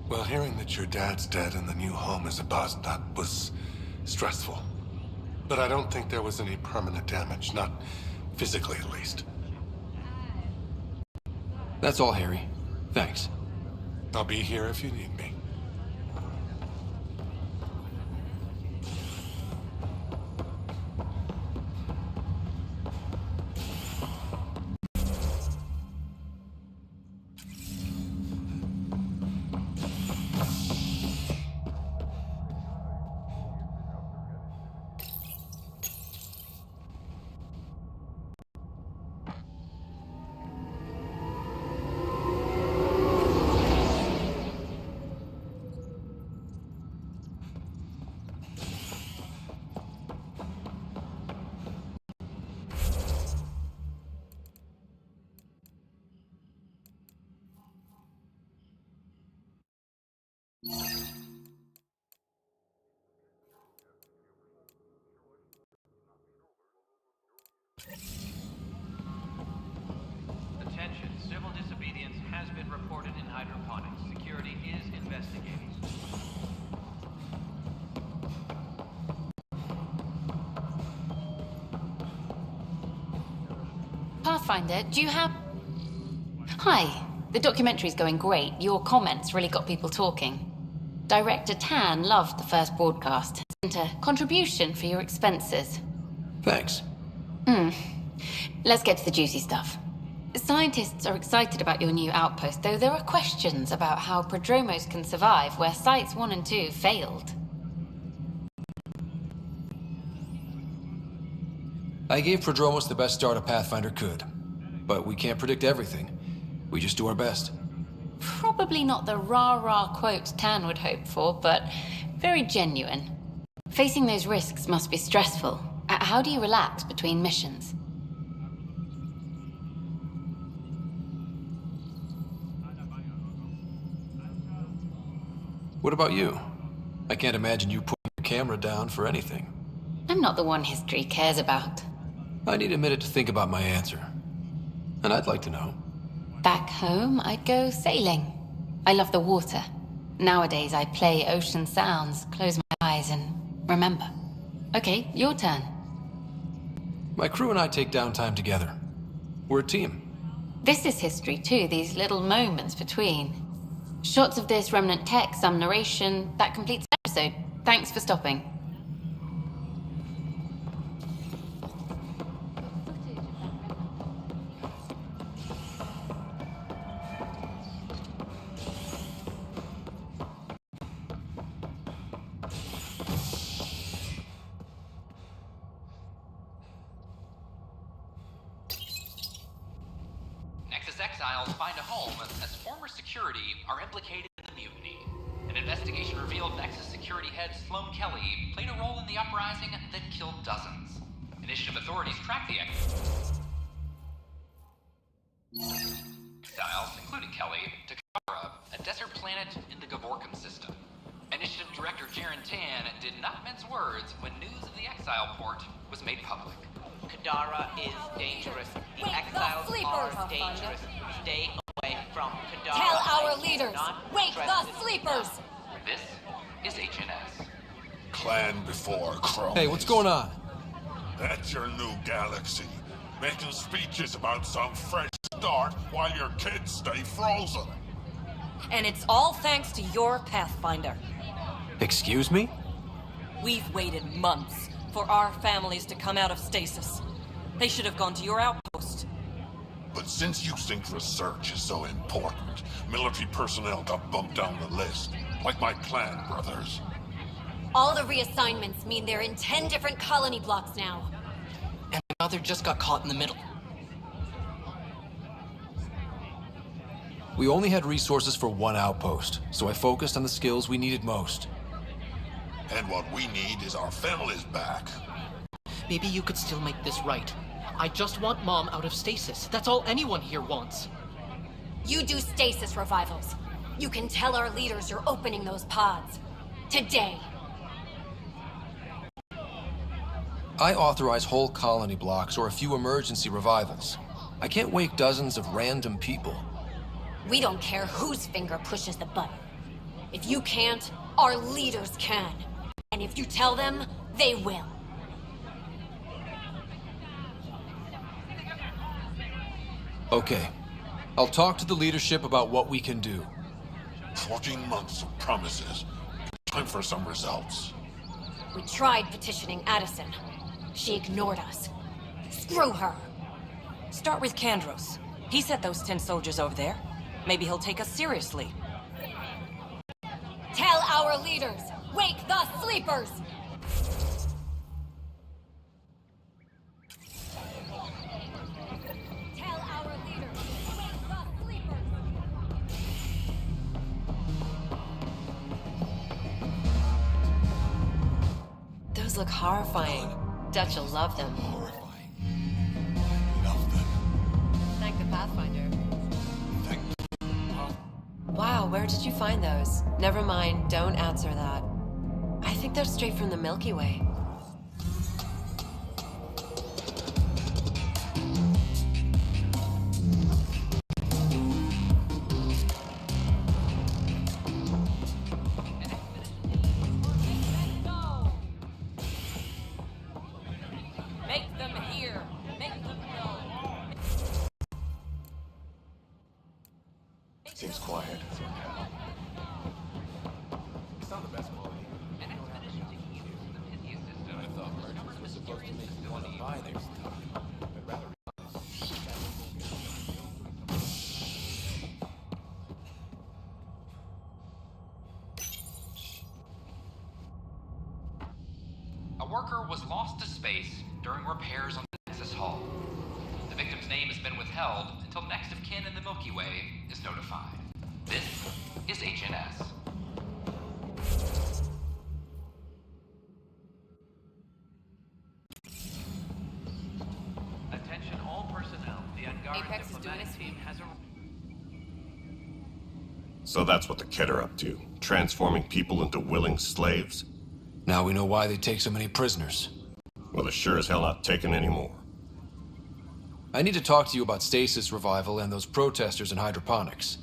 Well, hearing that your dad's dead and the new home is a bust, that was stressful. But I don't think there was any permanent damage, not physically at least. That's all, Harry. Thanks. I'll be here if you need me. Attention, civil disobedience has been reported in hydroponics. Security is investigating. Pathfinder, do you have... Hi. The documentary's going great. Your comments really got people talking. Director Tan loved the first broadcast. Sent a contribution for your expenses. Thanks. Let's get to the juicy stuff. Scientists are excited about your new outpost, though there are questions about how prodromos can survive where Sites 1 and 2 failed. I gave Prodromos the best start a Pathfinder could. But we can't predict everything. We just do our best. Probably not the rah-rah quote Tan would hope for, but very genuine. Facing those risks must be stressful. How do you relax between missions? What about you? I can't imagine you putting your camera down for anything. I'm not the one history cares about. I need a minute to think about my answer. And I'd like to know. Back home, I'd go sailing. I love the water. Nowadays, I play ocean sounds, close my eyes, and remember. Okay, your turn. My crew and I take downtime together. We're a team. This is history too, these little moments between. Shots of this remnant tech, some narration, that completes the episode. Thanks for stopping. Exiles find a home as former security are implicated in the mutiny. An investigation revealed Nexus security head Sloan Kelly played a role in the uprising that killed dozens. Initiative authorities tracked the exiles, including Kelly, to Kara, a desert planet in the Gavorkum system. Initiative Director Jaren Tan did not mince words when news of the exile port was made public. Kadara is dangerous. The exiles are dangerous. Stay away from Kadara. Tell our leaders! Wake the sleepers! This is HNS. Clan before Chrome. Hey, what's going on? That's your new galaxy. Making speeches about some fresh start while your kids stay frozen. And it's all thanks to your Pathfinder. Excuse me? We've waited months for our families to come out of stasis. They should have gone to your outpost. But since you think research is so important, military personnel got bumped down the list, like my clan brothers. All the reassignments mean they're in 10 different colony blocks now. And my mother just got caught in the middle. We only had resources for one outpost, so I focused on the skills we needed most. And what we need is our families back. Maybe you could still make this right. I just want Mom out of stasis. That's all anyone here wants. You do stasis revivals. You can tell our leaders you're opening those pods. Today. I authorize whole colony blocks or a few emergency revivals. I can't wake dozens of random people. We don't care whose finger pushes the button. If you can't, our leaders can. And if you tell them, they will. Okay. I'll talk to the leadership about what we can do. 14 months of promises. Time for some results. We tried petitioning Addison. She ignored us. Screw her. Start with Kandros. He sent those 10 soldiers over there. Maybe he'll take us seriously. Tell our leaders! Wake the sleepers! Tell our leaders! Wake the sleepers! Those look horrifying. Dutch will love them. Thank the Pathfinder. Wow, where did you find those? Never mind, don't answer that. I think they're straight from the Milky Way. Make them hear! Make them know! Seems quiet. It's not the best quality. I thought merchants were supposed to make you want to buy their stuff. I'd rather was lost to space during repairs on the Nexus hull. The victim's name has been withheld until next of kin in the Milky Way is notified. This is HNS. Attention all personnel. The Angaran Apex is doing diplomatic its team has a... So that's what the Kett are up to, transforming people into willing slaves? Now we know why they take so many prisoners. Well, they're sure as hell not taking any more. I need to talk to you about stasis revival and those protesters in hydroponics.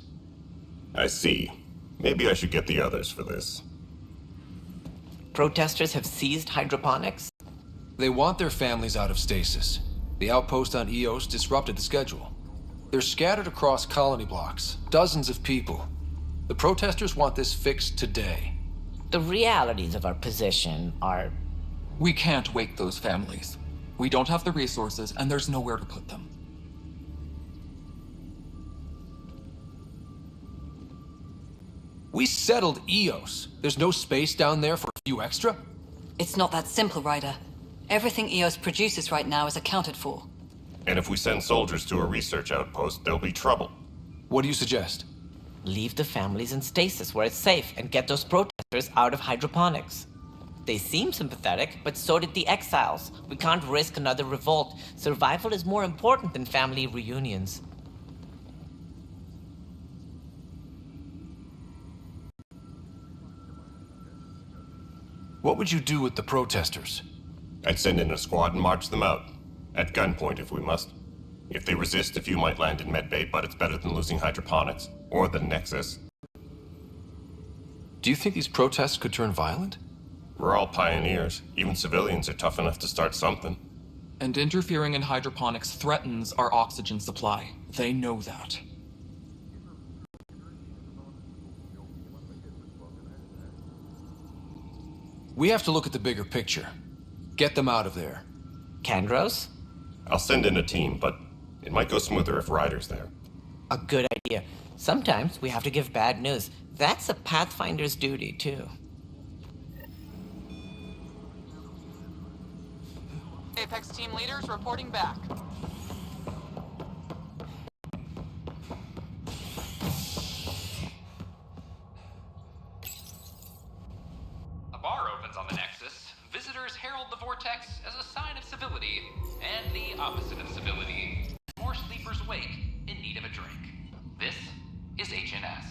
I see. Maybe I should get the others for this. Protesters have seized hydroponics? They want their families out of stasis. The outpost on Eos disrupted the schedule. They're scattered across colony blocks, dozens of people. The protesters want this fixed today. The realities of our position are... We can't wake those families. We don't have the resources, and there's nowhere to put them. We settled Eos. There's no space down there for a few extra? It's not that simple, Ryder. Everything Eos produces right now is accounted for. And if we send soldiers to a research outpost, there'll be trouble. What do you suggest? Leave the families in stasis where it's safe and get those protesters out of hydroponics. They seem sympathetic, but so did the exiles. We can't risk another revolt. Survival is more important than family reunions. What would you do with the protesters? I'd send in a squad and march them out. At gunpoint if we must. If they resist, a few might land in medbay, but it's better than losing hydroponics. Or the Nexus. Do you think these protests could turn violent? We're all pioneers. Even civilians are tough enough to start something. And interfering in hydroponics threatens our oxygen supply. They know that. We have to look at the bigger picture. Get them out of there. Kandros? I'll send in a team, but it might go smoother if Ryder's there. A good idea. Sometimes we have to give bad news. That's a Pathfinder's duty, too. Apex team leaders reporting back. A bar opens on the Nexus. Visitors herald the vortex as a sign of civility, and the opposite of civility. More sleepers wake in need of a drink. This is HNS.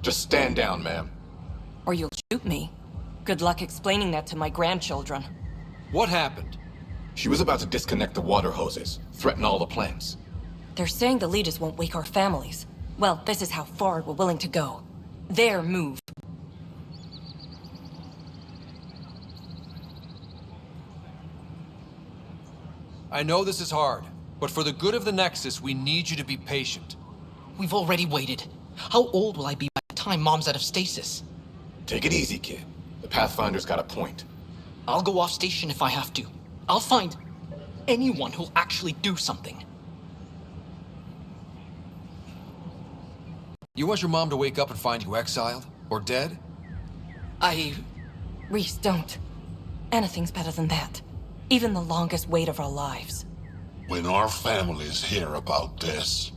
Just stand down, ma'am. Or you'll shoot me. Good luck explaining that to my grandchildren. What happened? She was about to disconnect the water hoses, threaten all the plants. They're saying the leaders won't wake our families. Well, this is how far we're willing to go. Their move. I know this is hard, but for the good of the Nexus, we need you to be patient. We've already waited. How old will I be by the time Mom's out of stasis? Take it easy, kid. The Pathfinder's got a point. I'll go off station if I have to. I'll find anyone who'll actually do something. You want your mom to wake up and find you exiled? Or dead? Reese, don't. Anything's better than that. Even the longest wait of our lives. When our families hear about this...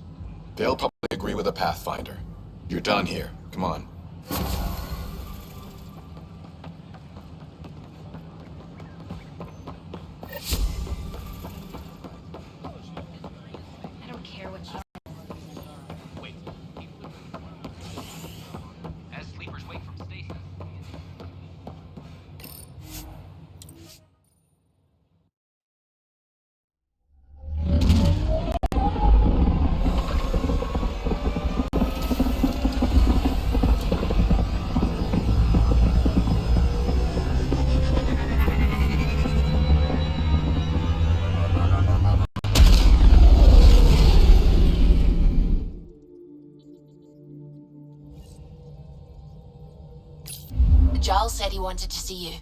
They'll probably agree with the Pathfinder. You're done here. Come on. I don't care what you Wait. As sleepers wake from stasis. Giles said he wanted to see you.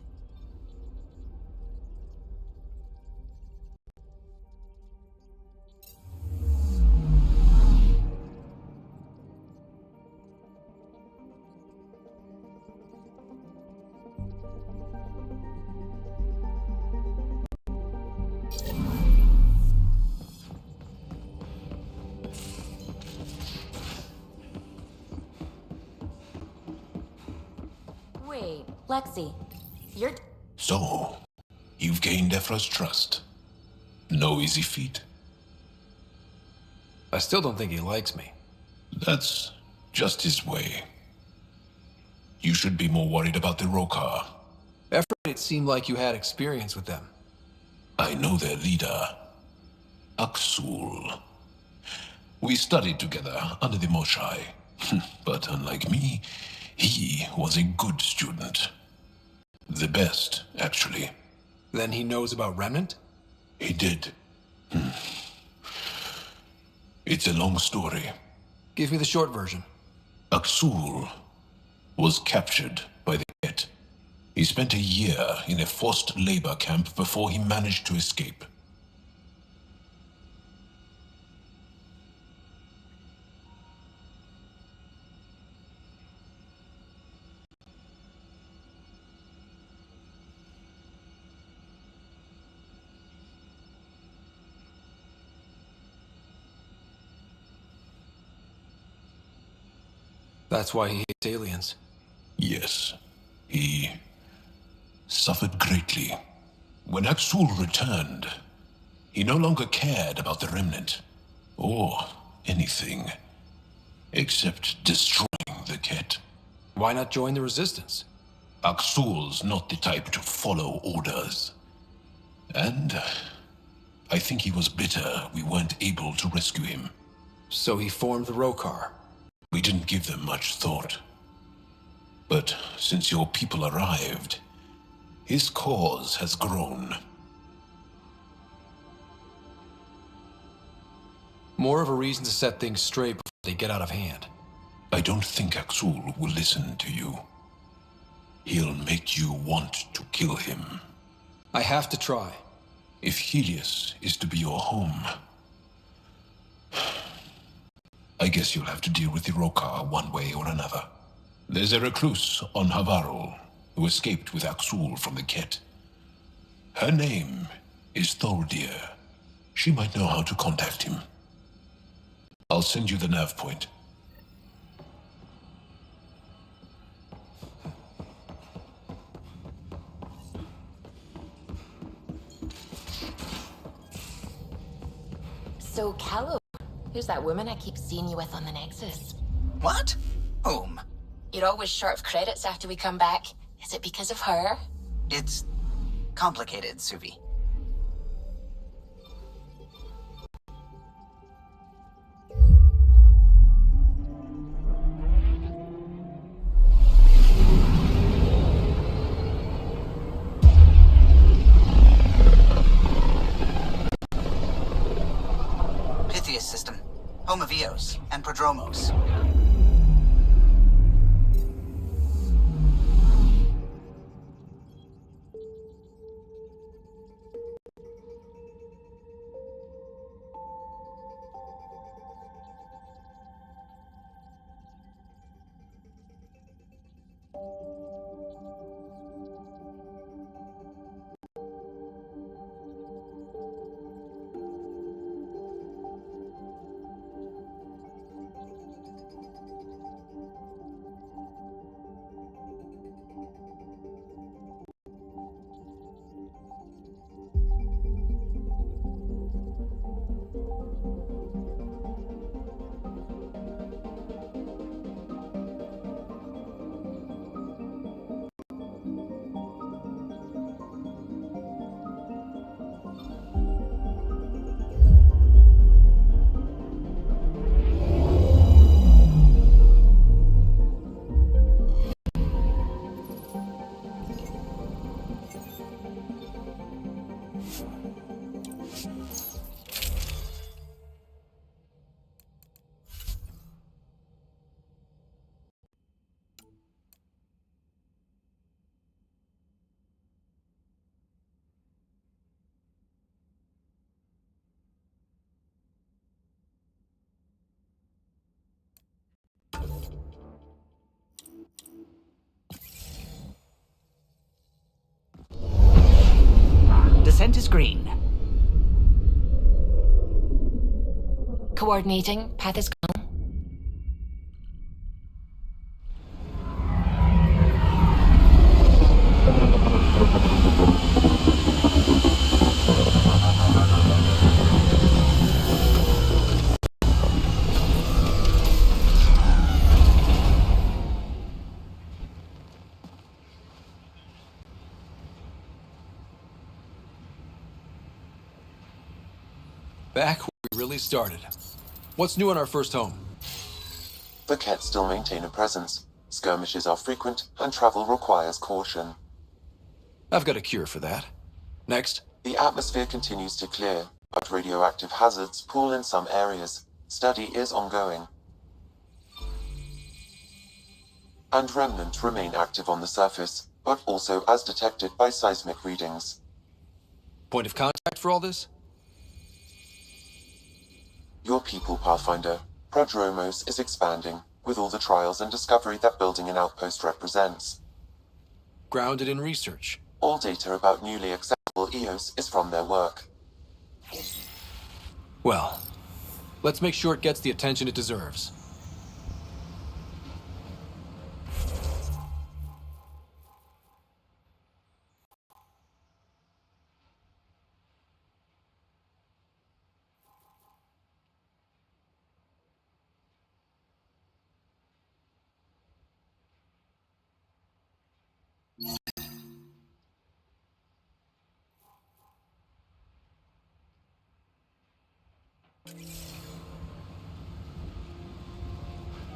Lexi, you're... So, you've gained Ephra's trust. No easy feat. I still don't think he likes me. That's just his way. You should be more worried about the Rokar. Ephra made it seem like you had experience with them. I know their leader, Aksul. We studied together under the Moshai. But unlike me, he was a good student. The best, actually. Then he knows about Remnant? He did. It's a long story. Give me the short version. Aksul was captured by the Ket. He spent a year in a forced labor camp before he managed to escape. That's why he hates aliens. Yes, he suffered greatly. When Aksul returned, he no longer cared about the Remnant, or anything, except destroying the Ket. Why not join the Resistance? Aksul's not the type to follow orders. And I think he was bitter we weren't able to rescue him. So he formed the Rokar. We didn't give them much thought. But since your people arrived, his cause has grown. More of a reason to set things straight before they get out of hand. I don't think Aksul will listen to you. He'll make you want to kill him. I have to try. If Helios is to be your home, I guess you'll have to deal with the Rokar one way or another. There's a recluse on Havarul who escaped with Aksul from the Ket. Her name is Thordir. She might know how to contact him. I'll send you the nav point. So, Callow, who's that woman I keep seeing you with on the Nexus? What? Whom? You're always short of credits after we come back. Is it because of her? It's complicated, Suvi. Pythias system, home of Eos and Prodromos. Descent is green. Coordinating. Path is gone. Back where we really started. What's new on our first home? The Kett still maintain a presence. Skirmishes are frequent, and travel requires caution. I've got a cure for that. Next. The atmosphere continues to clear, but radioactive hazards pool in some areas. Study is ongoing. And remnants remain active on the surface, but also as detected by seismic readings. Point of contact for all this? Your people, Pathfinder. Prodromos is expanding, with all the trials and discovery that building an outpost represents. Grounded in research. All data about newly accessible EOS is from their work. Well, let's make sure it gets the attention it deserves.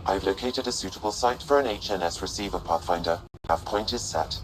I've located a suitable site for an HNS receiver, Pathfinder. Nav point is set.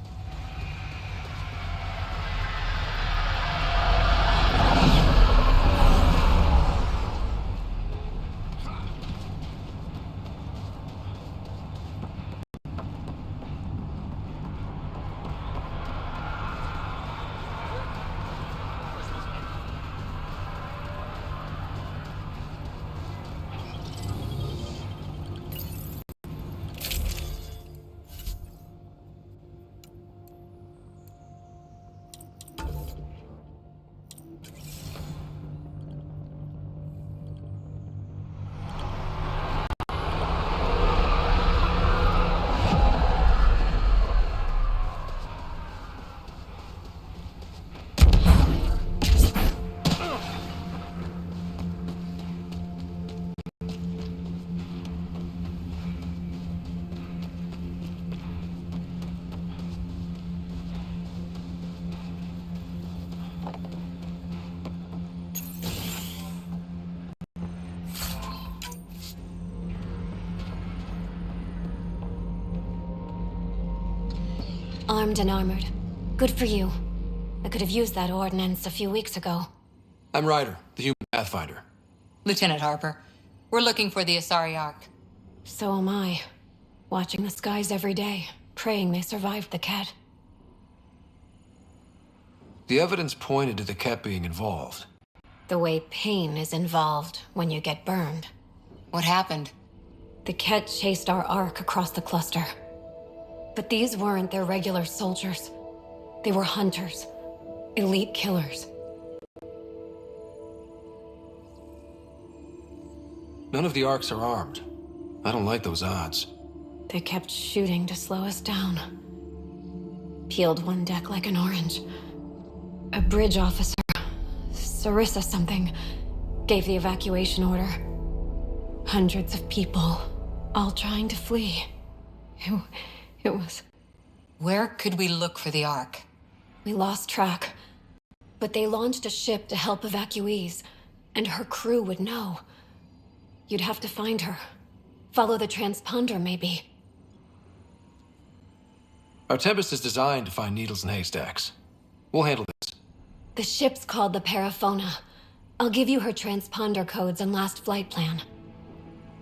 Armed and armored. Good for you. I could have used that ordnance a few weeks ago. I'm Ryder, the human Pathfinder. Lieutenant Harper, we're looking for the Asari Ark. So am I. Watching the skies every day, praying they survived the Kett. The evidence pointed to the Kett being involved. The way pain is involved when you get burned. What happened? The Kett chased our Ark across the cluster. But these weren't their regular soldiers. They were hunters. Elite killers. None of the Arks are armed. I don't like those odds. They kept shooting to slow us down. Peeled one deck like an orange. A bridge officer, Sarissa something, gave the evacuation order. Hundreds of people, all trying to flee. It was... Where could we look for the Ark? We lost track. But they launched a ship to help evacuees, and her crew would know. You'd have to find her. Follow the transponder, maybe. Our Tempest is designed to find needles in haystacks. We'll handle this. The ship's called the Paraphona. I'll give you her transponder codes and last flight plan.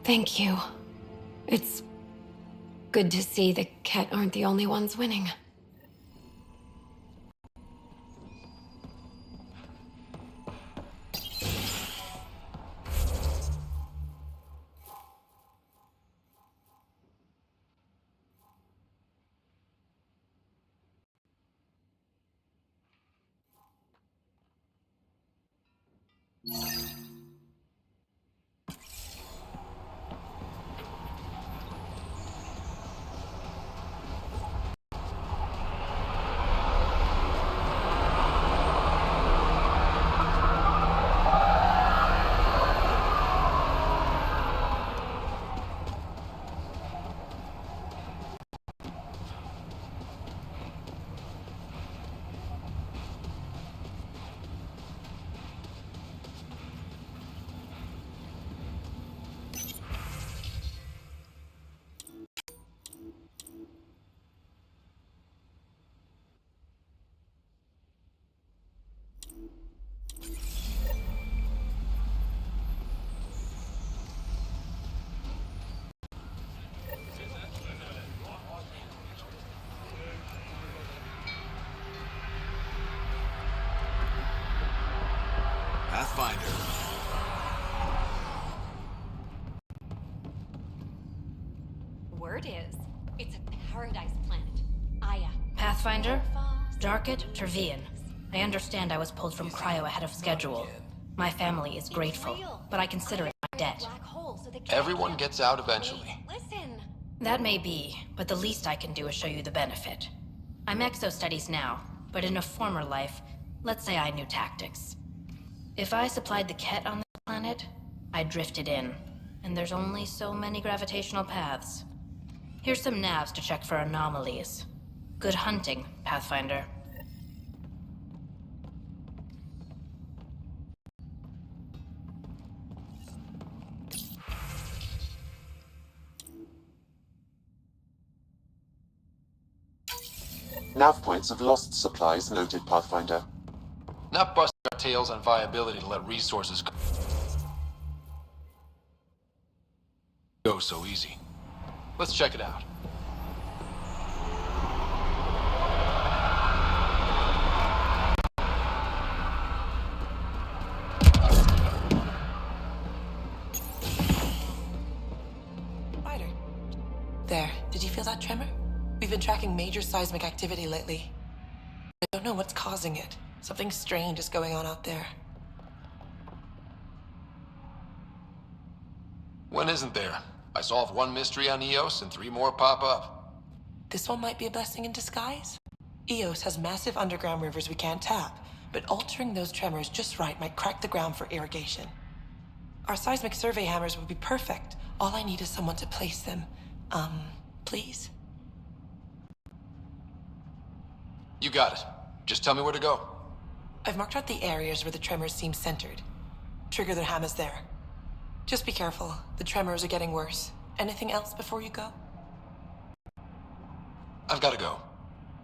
Thank you. It's good to see the Kett aren't the only ones winning. Pathfinder. Word is, it's a paradise planet. Aya. Pathfinder? Darket Tervian. I understand I was pulled from cryo ahead of schedule. My family is grateful, but I consider it my debt. Everyone gets out eventually. Listen. That may be, but the least I can do is show you the benefit. I'm exo-studies now, but in a former life, let's say I knew tactics. If I supplied the Ket on this planet, I drifted in, and there's only so many gravitational paths. Here's some navs to check for anomalies. Good hunting, Pathfinder. Nav points of lost supplies noted, Pathfinder. Not busting our tails on viability to let resources go so easy. Let's check it out. Ryder. There. Did you feel that tremor? We've been tracking major seismic activity lately. I don't know what's causing it. Something strange is going on out there. When isn't there? I solved one mystery on Eos and 3 more pop up. This one might be a blessing in disguise. Eos has massive underground rivers we can't tap, but altering those tremors just right might crack the ground for irrigation. Our seismic survey hammers would be perfect. All I need is someone to place them. Please? You got it. Just tell me where to go. I've marked out the areas where the tremors seem centered. Trigger the hammers there. Just be careful. The tremors are getting worse. Anything else before you go? I've got to go.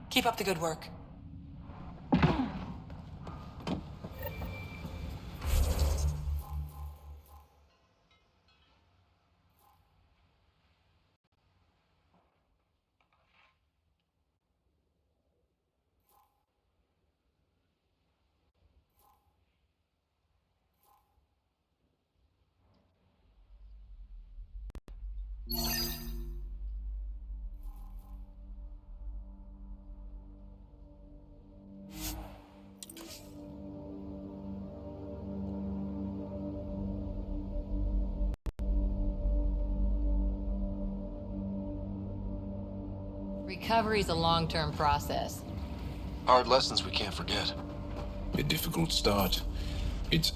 Keep up the good work. Recovery's a long-term process. Hard lessons we can't forget. A difficult start. It's...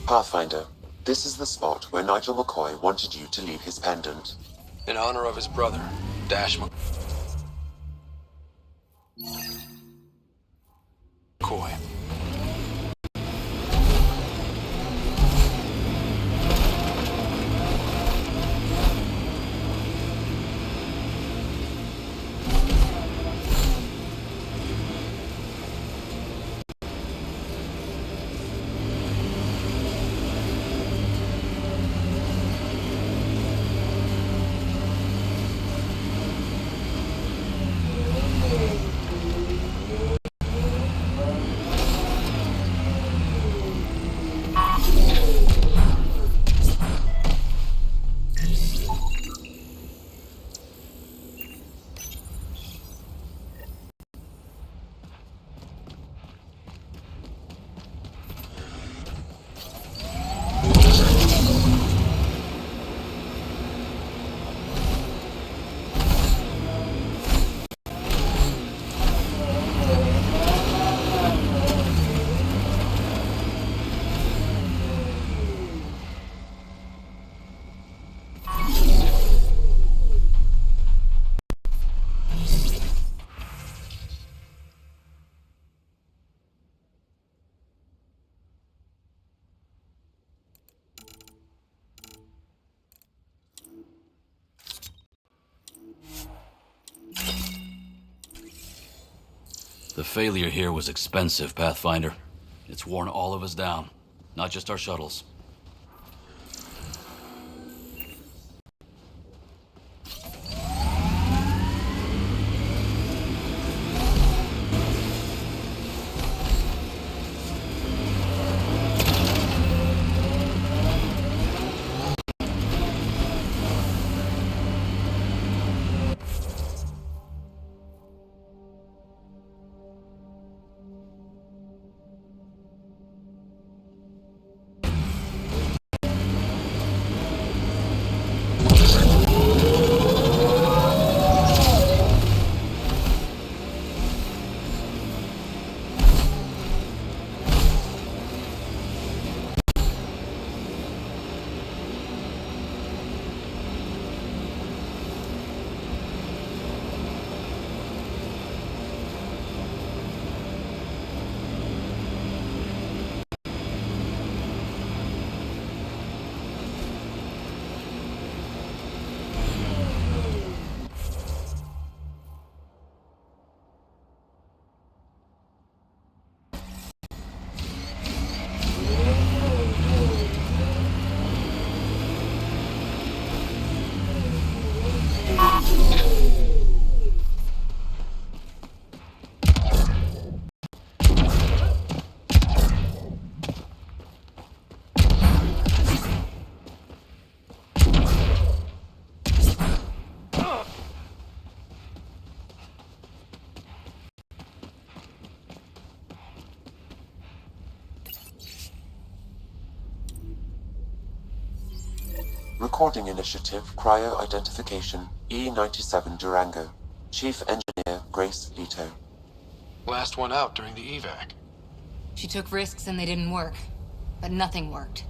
Pathfinder, this is the spot where Nigel McCoy wanted you to leave his pendant. In honor of his brother, McCoy. The failure here was expensive, Pathfinder. It's worn all of us down, not just our shuttles. Recording Initiative Cryo Identification E97 Durango. Chief Engineer Grace Leto. Last one out during the evac. She took risks and they didn't work. But nothing worked.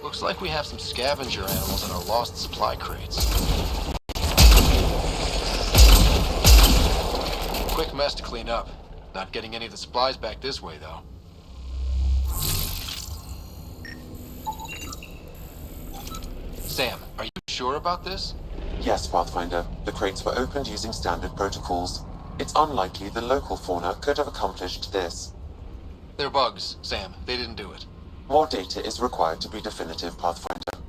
Looks like we have some scavenger animals in our lost supply crates. Quick mess to clean up. Not getting any of the supplies back this way, though. Sam, are you sure about this? Yes, Pathfinder. The crates were opened using standard protocols. It's unlikely the local fauna could have accomplished this. They're bugs, Sam. They didn't do it. More data is required to be definitive, Pathfinder.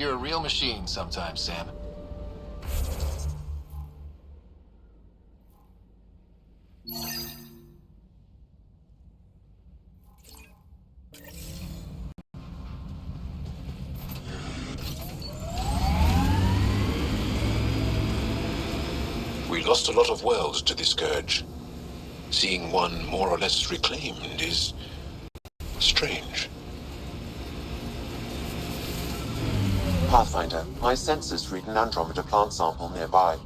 You're a real machine sometimes, Sam. We lost a lot of worlds to the Scourge. Seeing one more or less reclaimed is strange. Pathfinder, my sensors read an Andromeda plant sample nearby.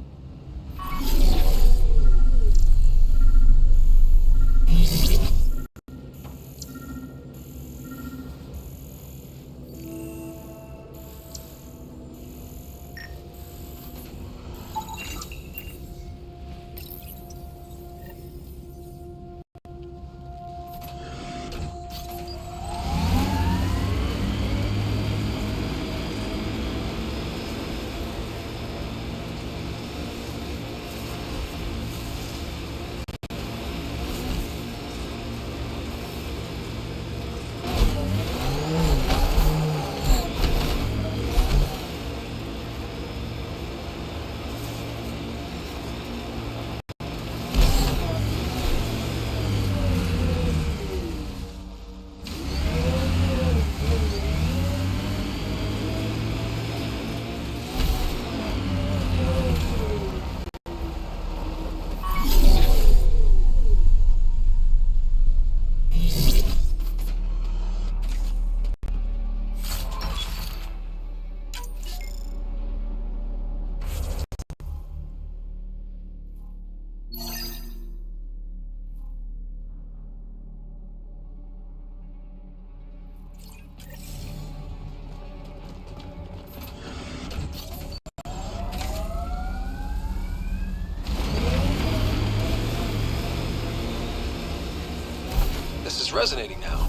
This is resonating now.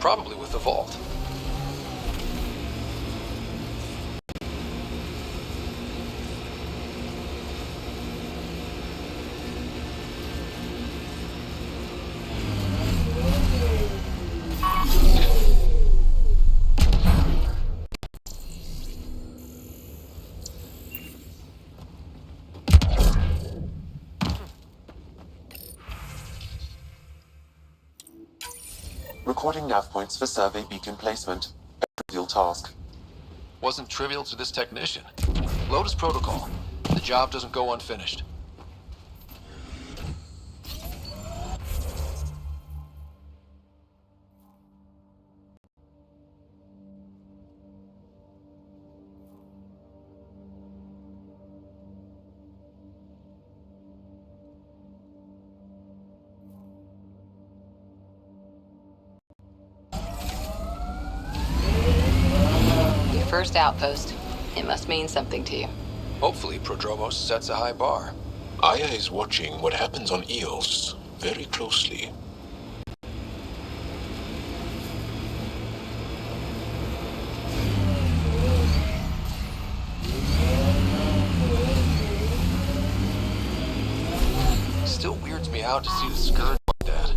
Probably with the vault. Recording nav points for survey beacon placement. A trivial task. Wasn't trivial to this technician. Lotus protocol. The job doesn't go unfinished. Your first outpost. It must mean something to you. Hopefully, Prodromos sets a high bar. Aya is watching what happens on Eos very closely. Still weirds me out to see the Scourge like that.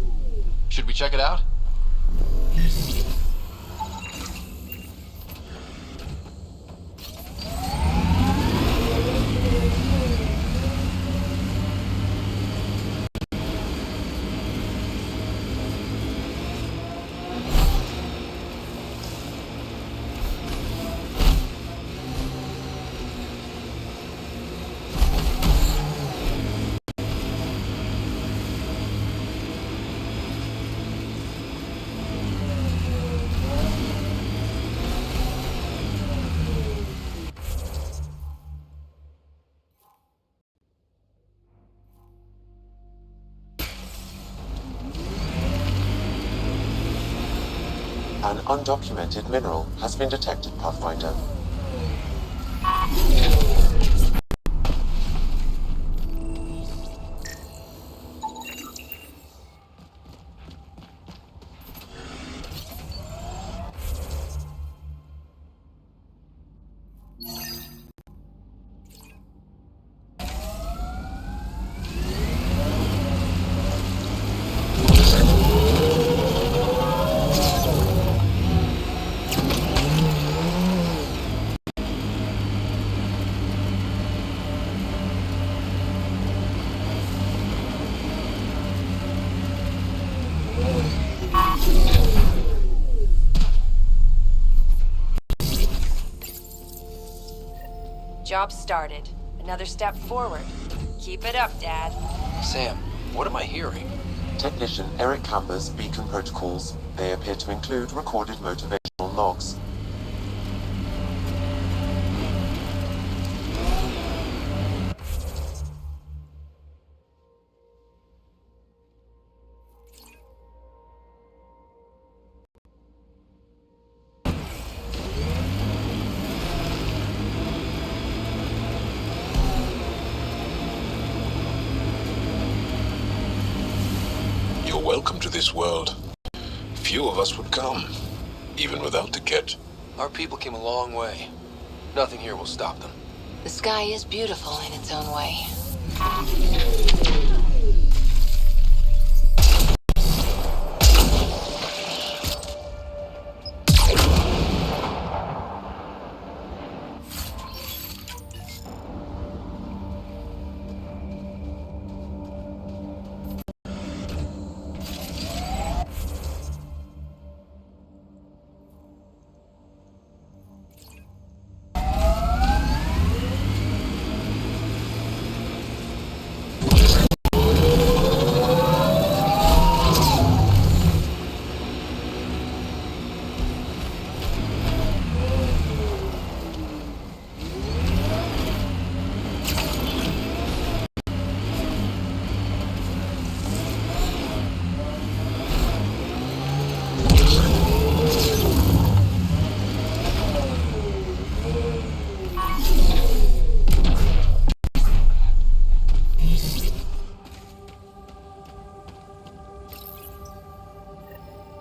Should we check it out? An undocumented mineral has been detected, Pathfinder. Job started. Another step forward. Keep it up, Dad. Sam, what am I hearing? Technician Eric Camber's beacon protocols. They appear to include recorded motivational logs. You're welcome to this world. Few of us would come, even without the kit. Our people came a long way. Nothing here will stop them. The sky is beautiful in its own way.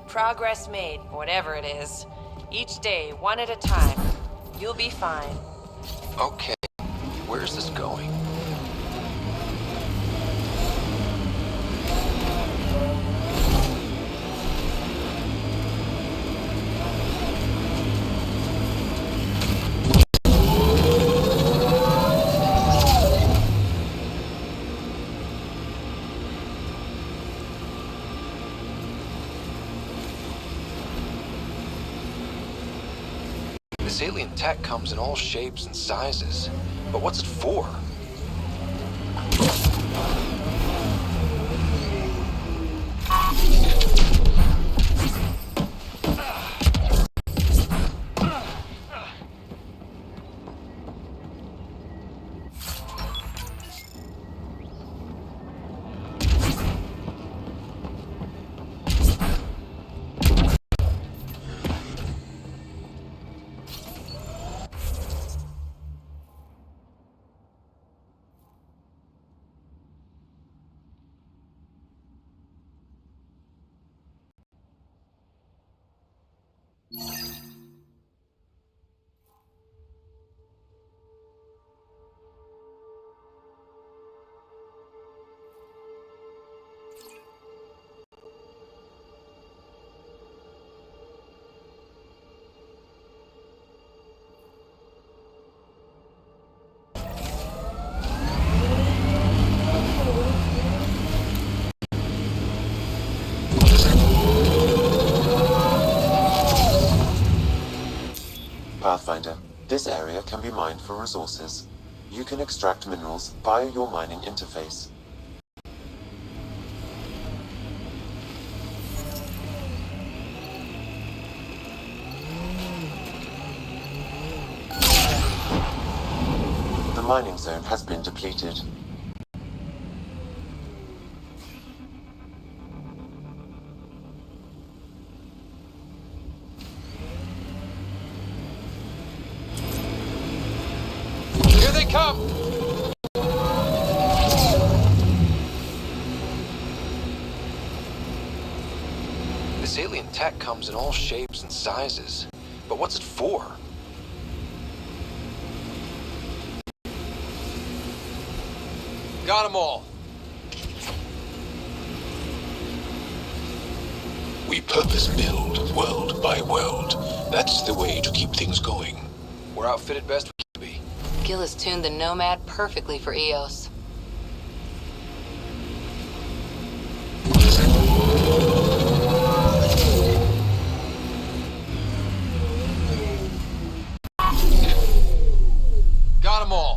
Progress made, whatever it is. Each day, one at a time. You'll be fine. Okay, where's this going? This alien tech comes in all shapes and sizes, but what's it for? Pathfinder, this area can be mined for resources. You can extract minerals via your mining interface. The mining zone has been depleted. Here they come! This alien tech comes in all shapes and sizes, but what's it for? Got them all. We purpose build, world by world. That's the way to keep things going. We're outfitted best we can be. Gil has tuned the Nomad perfectly for EOS. Got them all.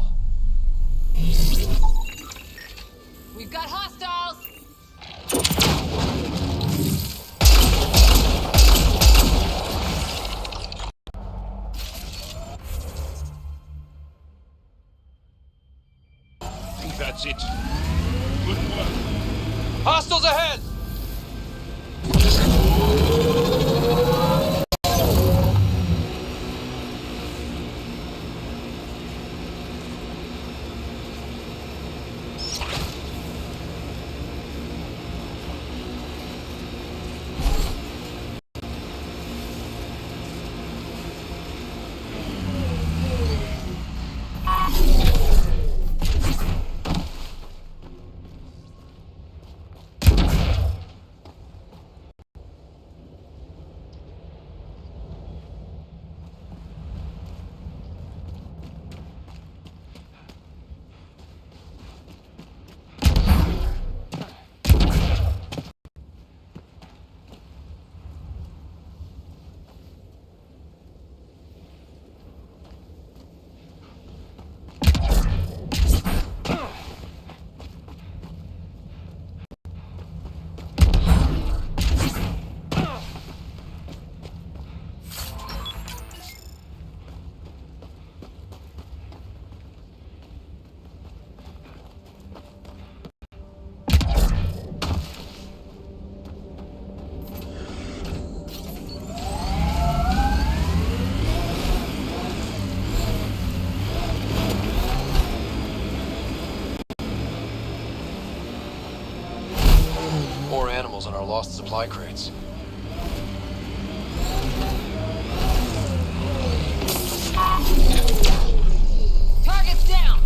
animals in our lost supply crates. Target's down!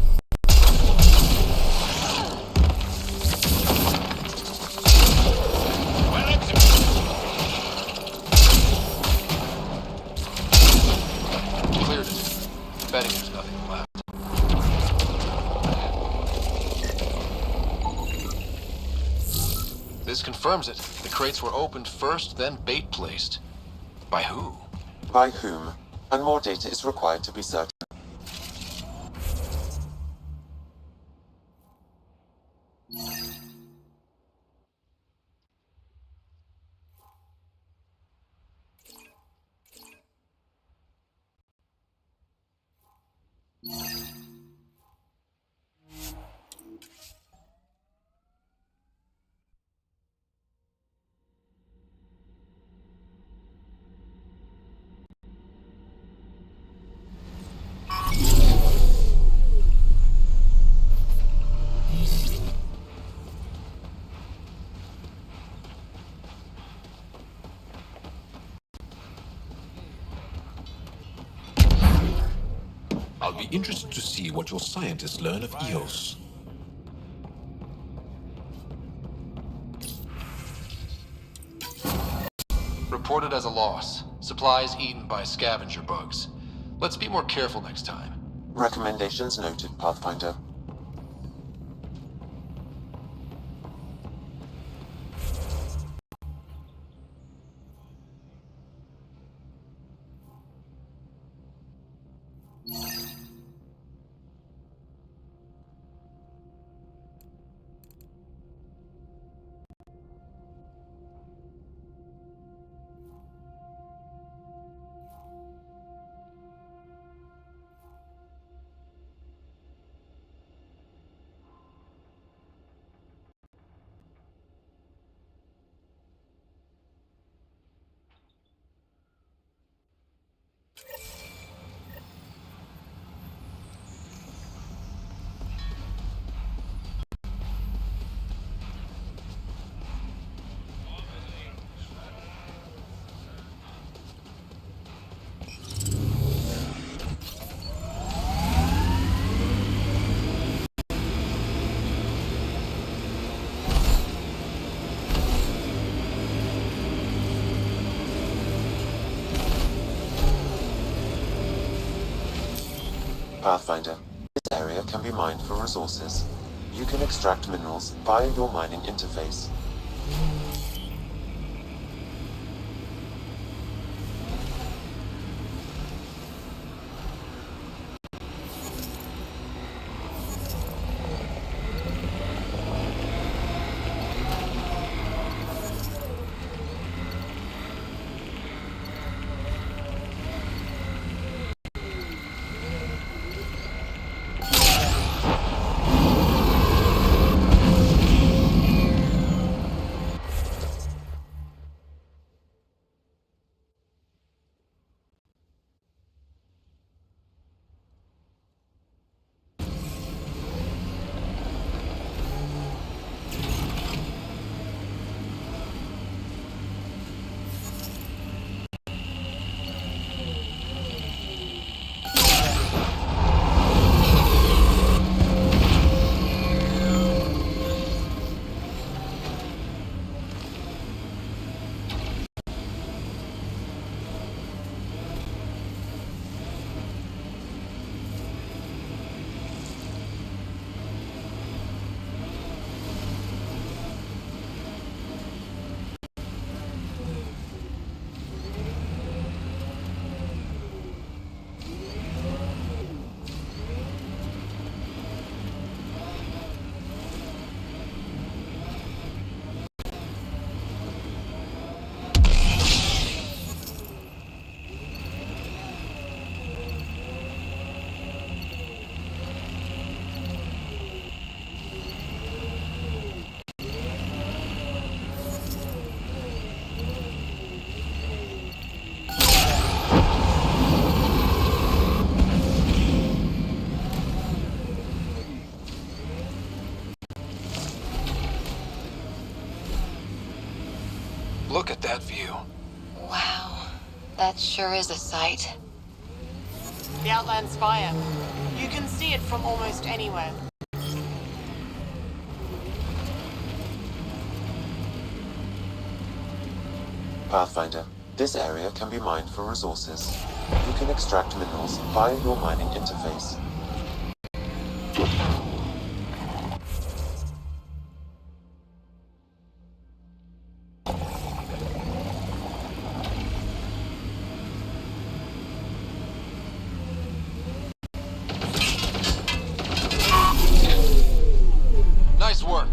Cleared it. Betting there's nothing left. This confirms it. The crates were opened first, then bait placed. By who? By whom? And more data is required to be certain. I'll be interested to see what your scientists learn of EOS. Reported as a loss. Supplies eaten by scavenger bugs. Let's be more careful next time. Recommendations noted, Pathfinder. Pathfinder, this area can be mined for resources. You can extract minerals via your mining interface. Look at that view. Wow, that sure is a sight. The Outland Spire. You can see it from almost anywhere. Pathfinder, this area can be mined for resources. You can extract minerals via your mining interface. Nice work.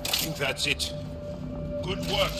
I think that's it. Good work.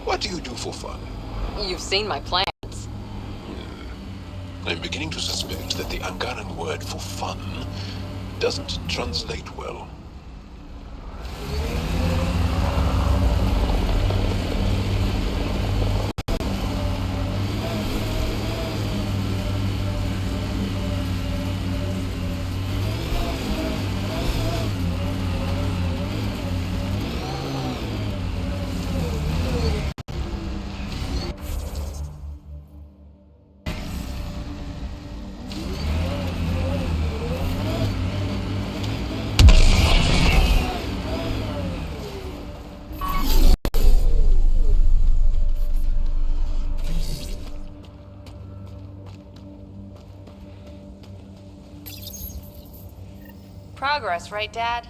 What do you do for fun? You've seen my plans. I'm beginning to suspect that the Angaran word for fun doesn't translate well. Progress, right, Dad?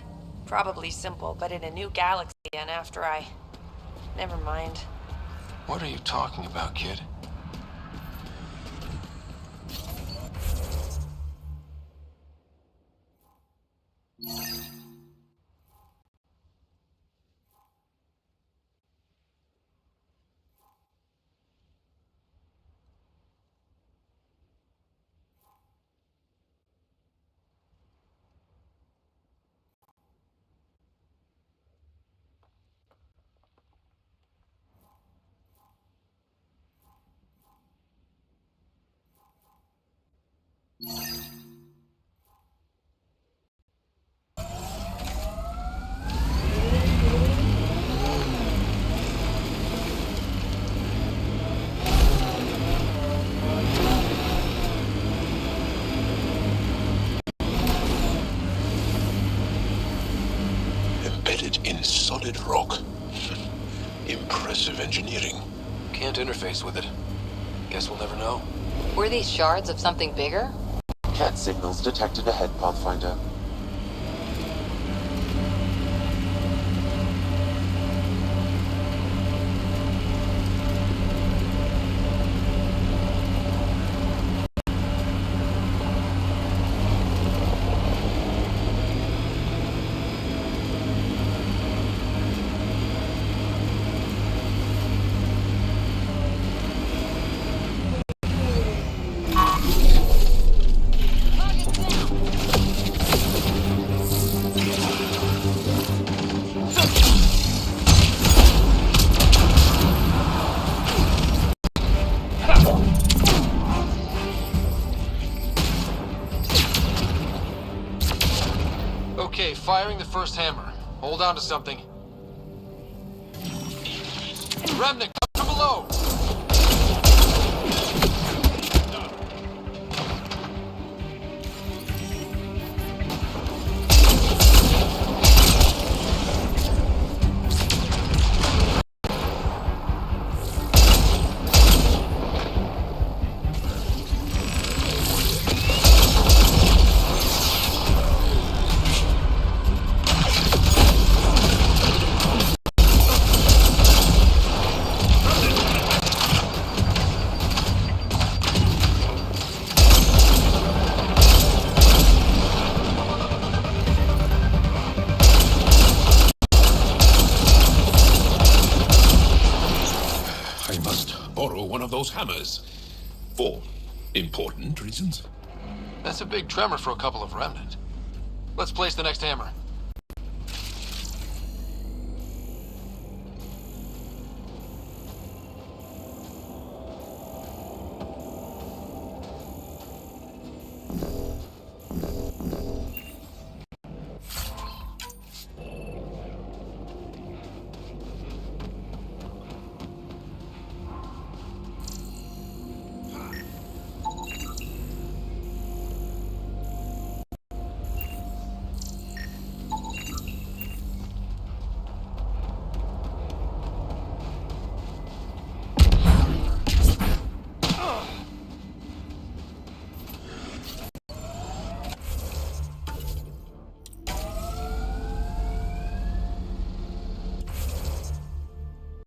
Probably simple, but in a new galaxy, and after I... Never mind. What are you talking about, kid? Embedded in solid rock. Impressive engineering. Can't interface with it. Guess we'll never know. Were these shards of something bigger? Cat signals detected ahead, Pathfinder. Okay, firing the first hammer. Hold on to something. Remnant, come from below! Borrow one of those hammers. For important reasons. That's a big tremor for a couple of remnant. Let's place the next hammer.